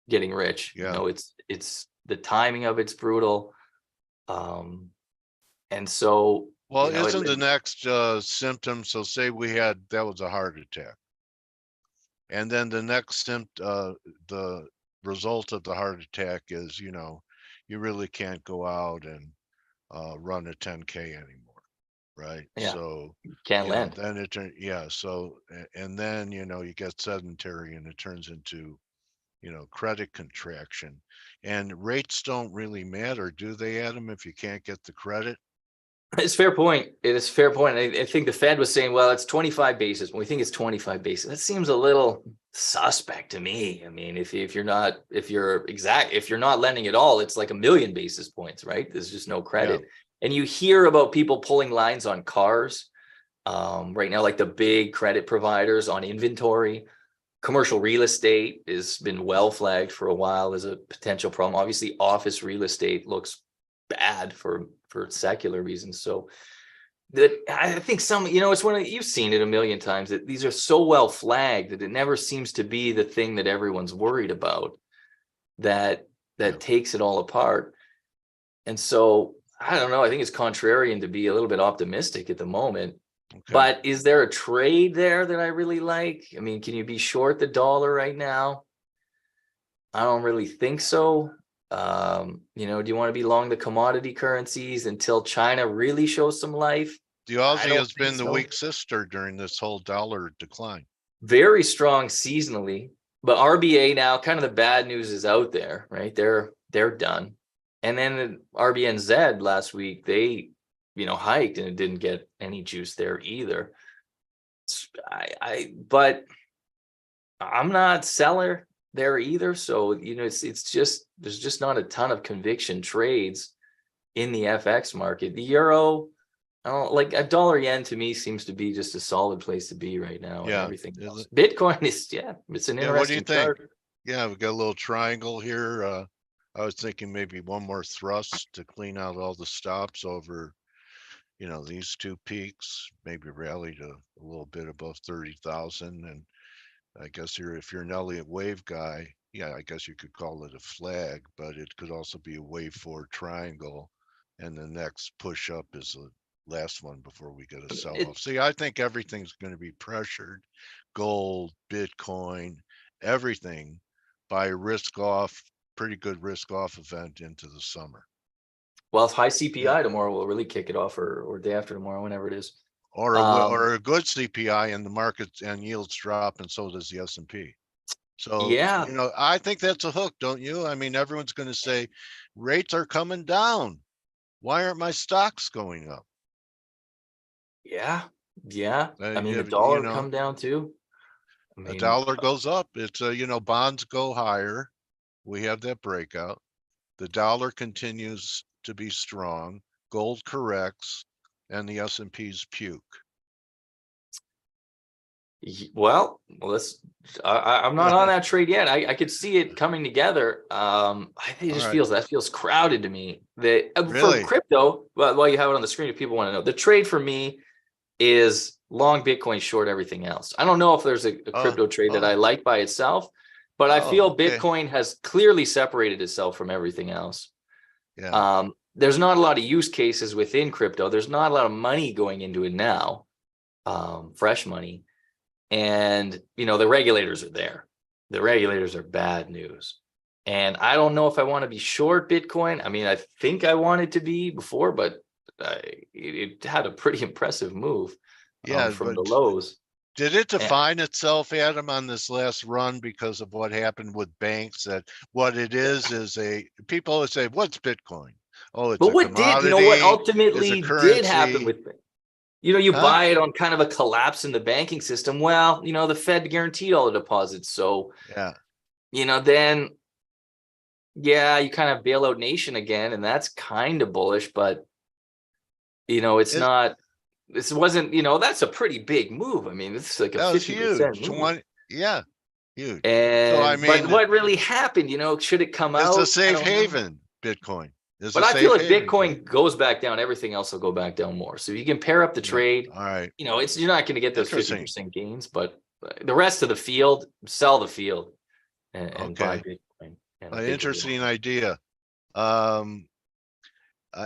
[SPEAKER 6] getting rich.
[SPEAKER 2] Yeah.
[SPEAKER 6] It's the timing of it's brutal. And so,
[SPEAKER 2] well, isn't the next symptom, so say that was a heart attack. And then the next the result of the heart attack is, you know, you really can't go out and run a 10K anymore, right?
[SPEAKER 6] Yeah.
[SPEAKER 2] So
[SPEAKER 6] Can't
[SPEAKER 2] you know,
[SPEAKER 6] lend.
[SPEAKER 2] then it yeah. So and then, you know, you get sedentary and it turns into, you know, credit contraction. And rates don't really matter, do they, Adam, if you can't get the credit?
[SPEAKER 6] It's a fair point. It is a fair point. I think the Fed was saying, well, it's 25 basis. When we think it's 25 basis, that seems a little suspect to me. I mean, if you're not lending at all, it's like 1,000,000 basis points, right? There's just no credit.
[SPEAKER 2] Yeah.
[SPEAKER 6] And you hear about people pulling lines on cars right now, like the big credit providers on inventory. Commercial real estate has been well flagged for a while as a potential problem. Obviously, office real estate looks bad for secular reasons. So that I think some, you know, it's one of, you've seen it a million times, that these are so well flagged that it never seems to be the thing that everyone's worried about that takes it all apart. And so I don't know, I think it's contrarian to be a little bit optimistic at the moment.
[SPEAKER 2] Okay.
[SPEAKER 6] But is there a trade there that I really like? I mean, can you be short the dollar right now? I don't really think so. You know, do you want to be long the commodity currencies until China really shows some life?
[SPEAKER 2] The Aussie
[SPEAKER 6] don't
[SPEAKER 2] has
[SPEAKER 6] think
[SPEAKER 2] been the
[SPEAKER 6] so.
[SPEAKER 2] weak sister during this whole dollar decline.
[SPEAKER 6] Very strong seasonally, but RBA now, kind of the bad news is out there, right? They're done. And then the RBNZ last week, they, you know, hiked and it didn't get any juice there either. But I'm not seller there either. So, you know, it's just, there's just not a ton of conviction trades in the FX market. The euro, I don't like, a dollar yen to me seems to be just a solid place to be right now.
[SPEAKER 2] Yeah,
[SPEAKER 6] And everything
[SPEAKER 2] is
[SPEAKER 6] else.
[SPEAKER 2] it?
[SPEAKER 6] Bitcoin is, it's an
[SPEAKER 2] Yeah, what do you
[SPEAKER 6] interesting
[SPEAKER 2] think?
[SPEAKER 6] chart.
[SPEAKER 2] Yeah, we got a little triangle here. I was thinking maybe one more thrust to clean out all the stops over, you know, these two peaks, maybe rally to a little bit above 30,000. And I guess if you're an Elliott wave guy, yeah, I guess you could call it a flag, but it could also be a wave 4 triangle. And the next push up is the last one before we get a sell off. See, I think everything's going to be pressured. Gold, Bitcoin, everything by risk off, pretty good risk off event into the summer.
[SPEAKER 6] Well, high CPI tomorrow will really kick it off, or day after tomorrow, whenever it is.
[SPEAKER 2] Or a good CPI and the markets and yields drop, and so does the S&P. So,
[SPEAKER 6] Yeah,
[SPEAKER 2] you know, I think that's a hook, don't you? I mean, everyone's going to say rates are coming down. Why aren't my stocks going up?
[SPEAKER 6] yeah. I mean, the
[SPEAKER 2] You
[SPEAKER 6] dollar
[SPEAKER 2] know,
[SPEAKER 6] come down too. I
[SPEAKER 2] a
[SPEAKER 6] mean,
[SPEAKER 2] dollar goes up. It's you know, bonds go higher. We have that breakout. The dollar continues to be strong. Gold corrects, and the S&Ps puke.
[SPEAKER 6] well, I'm not on that trade yet. I could see it coming together. I think it just feels crowded to me. That
[SPEAKER 2] Really?
[SPEAKER 6] for crypto, well, while you have it on the screen, if people want to know, the trade for me is long Bitcoin, short everything else. I don't know if there's a crypto trade that I like by itself, but I feel
[SPEAKER 2] okay.
[SPEAKER 6] Bitcoin has clearly separated itself from everything else.
[SPEAKER 2] Yeah.
[SPEAKER 6] There's not a lot of use cases within crypto. There's not a lot of money going into it now, fresh money. And, you know, the regulators are there. The regulators are bad news. And I don't know if I want to be short Bitcoin. I mean, I think I wanted to be before, but it had a pretty impressive move from the lows.
[SPEAKER 2] Did it define itself, Adam, on this last run because of what happened with banks? That what it is people always say, what's Bitcoin? Oh, it's
[SPEAKER 6] but
[SPEAKER 2] a
[SPEAKER 6] what
[SPEAKER 2] commodity.
[SPEAKER 6] Did, you know what ultimately did happen
[SPEAKER 2] currency.
[SPEAKER 6] with it? You know, you buy it on kind of a collapse in the banking system. Well, you know, the Fed guaranteed all the deposits. So,
[SPEAKER 2] yeah,
[SPEAKER 6] you know, then, yeah, you kind of bail out nation again. And that's kind of bullish, but, you know, this wasn't, you know, that's a pretty big move. I mean, it's like a 50%
[SPEAKER 2] huge.
[SPEAKER 6] move.
[SPEAKER 2] Yeah, huge.
[SPEAKER 6] And,
[SPEAKER 2] so, I mean,
[SPEAKER 6] but what really happened, you know, should it come out?
[SPEAKER 2] It's a safe haven, Bitcoin.
[SPEAKER 6] But I feel if Bitcoin goes back down, everything else will go back down more. So you can pair up the trade.
[SPEAKER 2] All right.
[SPEAKER 6] You know, you're not going to get those 50% gains, but the rest of the field, sell the field and buy Bitcoin.
[SPEAKER 2] An interesting idea.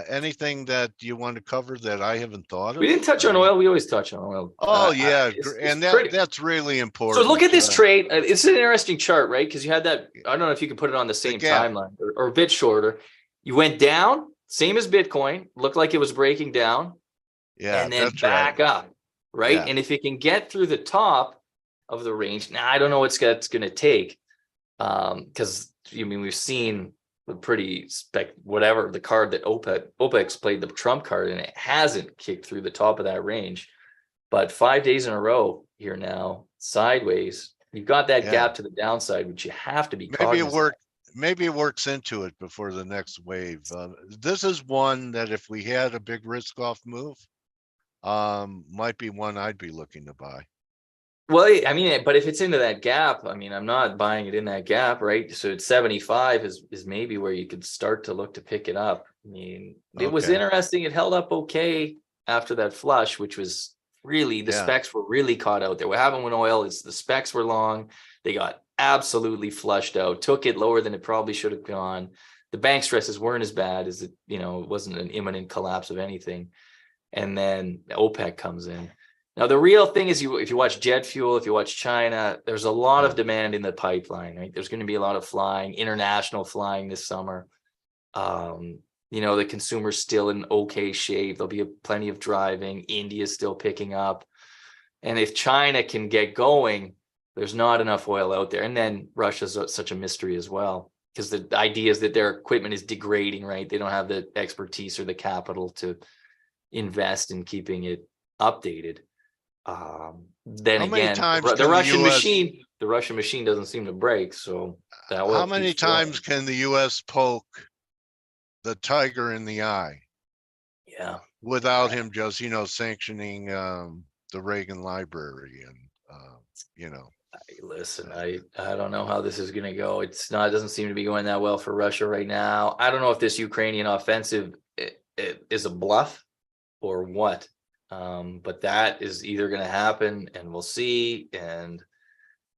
[SPEAKER 2] anything that you want to cover that I haven't thought of?
[SPEAKER 6] We didn't touch on oil. We always touch on oil.
[SPEAKER 2] Oh yeah,
[SPEAKER 6] It's
[SPEAKER 2] and
[SPEAKER 6] pretty-
[SPEAKER 2] that's really important.
[SPEAKER 6] So look at this trade. It's an interesting chart, right? Because you had that. I don't know if you can put it on the same
[SPEAKER 2] gap.
[SPEAKER 6] timeline or a bit shorter. You went down, same as Bitcoin. Looked like it was breaking down,
[SPEAKER 2] Yeah,
[SPEAKER 6] and then
[SPEAKER 2] that's
[SPEAKER 6] back up, right?
[SPEAKER 2] Yeah.
[SPEAKER 6] And if it can get through the top of the range, now I don't know what it's going to take, because I mean we've seen the pretty whatever the card that OPEX played, the Trump card, and it hasn't kicked through the top of that range. But 5 days in a row here now, sideways, you've got that
[SPEAKER 2] Yeah.
[SPEAKER 6] gap to the downside, which you have to be
[SPEAKER 2] Maybe
[SPEAKER 6] cognizant.
[SPEAKER 2] maybe it works into it before the next wave. This is one that if we had a big risk off move, might be one I'd be looking to buy.
[SPEAKER 6] Well, I mean, but if it's into that gap, I mean, I'm not buying it in that gap, right? So it's 75 is maybe where you could start to look to pick it up. I mean, it was
[SPEAKER 2] Okay.
[SPEAKER 6] interesting. It held up okay after that flush, which was really, the
[SPEAKER 2] Yeah.
[SPEAKER 6] specs were really caught out there. What happened with oil is the specs were long. They got absolutely flushed out, took it lower than it probably should have gone. The bank stresses weren't as bad as it, it wasn't an imminent collapse of anything. And then OPEC comes in. Now, the real thing is if you watch jet fuel, if you watch China, there's a lot of demand in the pipeline, right? There's going to be a lot of flying, international flying this summer. The consumer's still in okay shape. There'll be plenty of driving. India's still picking up. And if China can get going, there's not enough oil out there. And then Russia's such a mystery as well, because the idea is that their equipment is degrading, right? They don't have the expertise or the capital to invest in keeping it updated. Then
[SPEAKER 2] How many
[SPEAKER 6] again,
[SPEAKER 2] times
[SPEAKER 6] the
[SPEAKER 2] can the
[SPEAKER 6] Russian
[SPEAKER 2] US
[SPEAKER 6] machine doesn't seem to break. So that
[SPEAKER 2] How many times can the US poke the tiger in the eye
[SPEAKER 6] Yeah.
[SPEAKER 2] without him just, sanctioning the Reagan Library and
[SPEAKER 6] Listen, I don't know how this is going to go. It doesn't seem to be going that well for Russia right now. I don't know if this Ukrainian offensive is a bluff or what. But that is either going to happen, and we'll see. And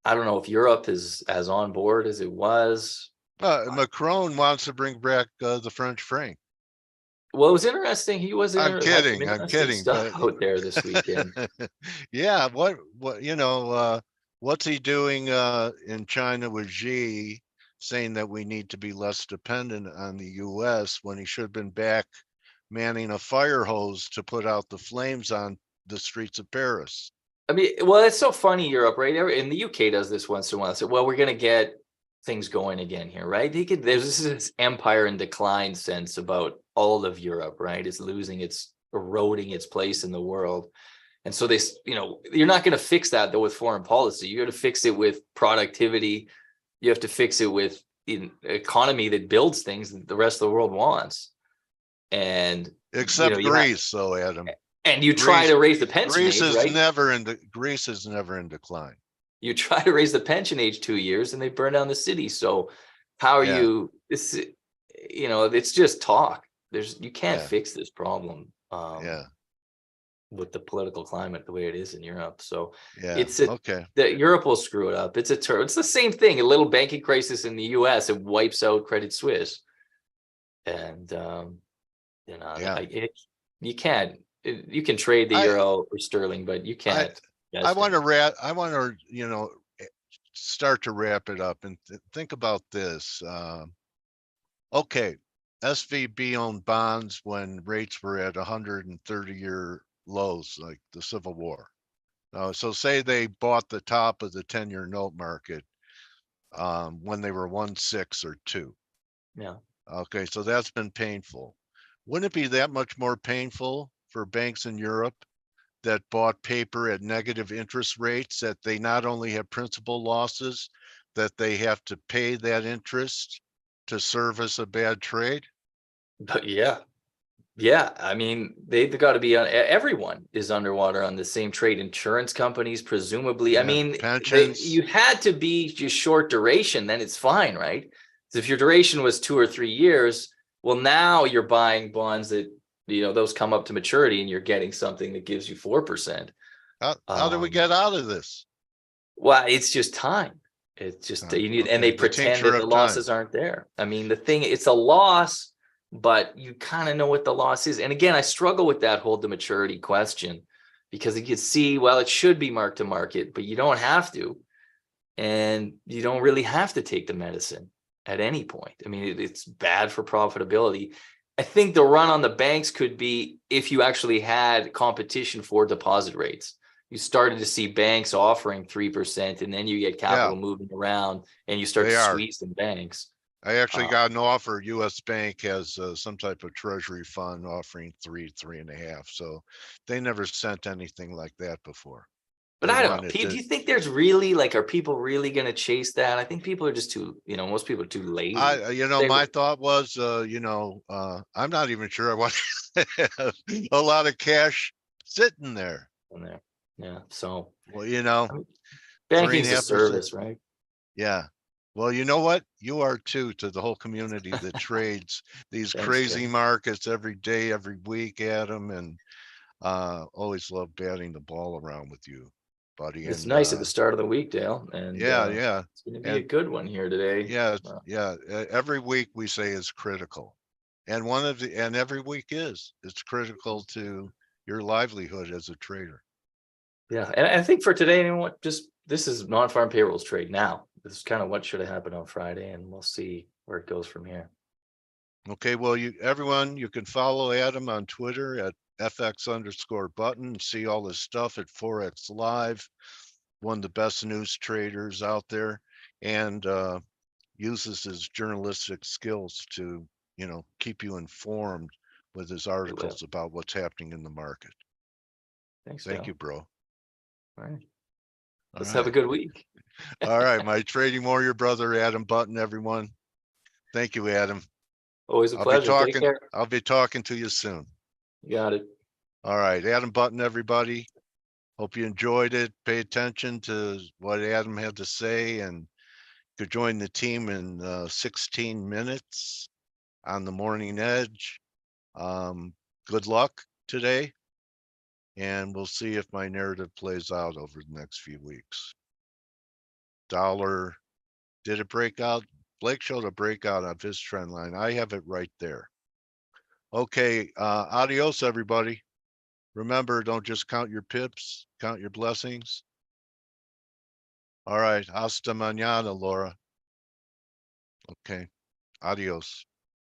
[SPEAKER 6] I don't know if Europe is as on board as it was.
[SPEAKER 2] Macron wants to bring back the French franc.
[SPEAKER 6] Well, it was interesting. He was.
[SPEAKER 2] I'm kidding.
[SPEAKER 6] Stuff
[SPEAKER 2] But
[SPEAKER 6] out there this weekend.
[SPEAKER 2] yeah. What what's he doing in China with Xi, saying that we need to be less dependent on the US when he should have been back manning a fire hose to put out the flames on the streets of Paris.
[SPEAKER 6] I mean, well, it's so funny, Europe, right? And the UK does this once in a while. So, well, we're going to get things going again here, right? There's this empire in decline sense about all of Europe, right? It's eroding its place in the world. And so you're not going to fix that though with foreign policy. You got to fix it with productivity. You have to fix it with an economy that builds things that the rest of the world wants. And
[SPEAKER 2] except Greece, though, Adam.
[SPEAKER 6] And you try to raise the pension
[SPEAKER 2] age,
[SPEAKER 6] right?
[SPEAKER 2] Greece is never in decline.
[SPEAKER 6] You try to raise the pension age 2 years, and they burn down the city. So, how are you? It's just talk. You can't fix this problem. With the political climate the way it is in Europe, so that Europe will screw it up. It's the same thing. A little banking crisis in the U.S. It wipes out Credit Suisse, and you can't. You can trade the euro or sterling, but you can't.
[SPEAKER 2] I want to start to wrap it up and think about this. Okay, SVB owned bonds when rates were at 130-year lows, like the Civil War. So say they bought the top of the 10-year note market when they were 1.6 or 2.
[SPEAKER 6] Yeah.
[SPEAKER 2] Okay, so that's been painful. Wouldn't it be that much more painful for banks in Europe that bought paper at negative interest rates, that they not only have principal losses, that they have to pay that interest to service a bad trade?
[SPEAKER 6] But yeah. I mean, they've got to be everyone is underwater on the same trade. Insurance companies, presumably. I mean,
[SPEAKER 2] pensions.
[SPEAKER 6] You had to be just short duration, then it's fine, right? So if your duration was 2 or 3 years, well, now you're buying bonds that those come up to maturity, and you're getting something that gives you 4%.
[SPEAKER 2] How do we get out of this?
[SPEAKER 6] Well, it's just time. It's just you need, and they pretend that the losses aren't there. I mean, it's a loss but you kind of know what the loss is. And again, I struggle with that hold to maturity question, because you can see, well, it should be mark to market, but you don't have to. And you don't really have to take the medicine at any point. I mean, it's bad for profitability. I think the run on the banks could be if you actually had competition for deposit rates. You started to see banks offering 3%, and then you get capital moving around, and you start to squeeze the banks.
[SPEAKER 2] I actually got an offer. US Bank has some type of treasury fund offering 3.5. So they never sent anything like that before.
[SPEAKER 6] But I don't know, Pete, do you think there's really, like, are people really going to chase that? I think people are just too, most people are too lazy.
[SPEAKER 2] My thought was, I'm not even sure I want a lot of cash sitting there.
[SPEAKER 6] In there. Yeah. So,
[SPEAKER 2] well,
[SPEAKER 6] banking's a service, right?
[SPEAKER 2] Yeah. Well, you know what? You are too, to the whole community that trades these crazy markets every day, every week, Adam, and always love batting the ball around with you, buddy.
[SPEAKER 6] It's nice at the start of the week, Dale. And
[SPEAKER 2] yeah.
[SPEAKER 6] It's going to be a good one here today.
[SPEAKER 2] Yeah. Every week we say is critical. And every week it's critical to your livelihood as a trader.
[SPEAKER 6] Yeah. And I think for today, this is non-farm payrolls trade now. This is kind of what should have happened on Friday, and we'll see where it goes from here.
[SPEAKER 2] Okay, well, everyone, you can follow Adam on Twitter at FX_button, see all his stuff at Forex Live, one of the best news traders out there, and uses his journalistic skills to, keep you informed with his articles about what's happening in the market.
[SPEAKER 6] Thanks.
[SPEAKER 2] Thank you, bro.
[SPEAKER 6] All right. Let's have a good week.
[SPEAKER 2] All right, my trading warrior brother, Adam Button, everyone. Thank you, Adam.
[SPEAKER 6] Always a pleasure. Take care.
[SPEAKER 2] I'll be talking to you soon.
[SPEAKER 6] You got it.
[SPEAKER 2] All right, Adam Button, everybody. Hope you enjoyed it. Pay attention to what Adam had to say, and could join the team in 16 minutes on the Morning Edge. Good luck today, and we'll see if my narrative plays out over the next few weeks. Dollar, did it break out? Blake showed a breakout of his trend line. I have it right there. Okay, adios, everybody. Remember, don't just count your pips, count your blessings. All right, hasta mañana, Laura. Okay, adios.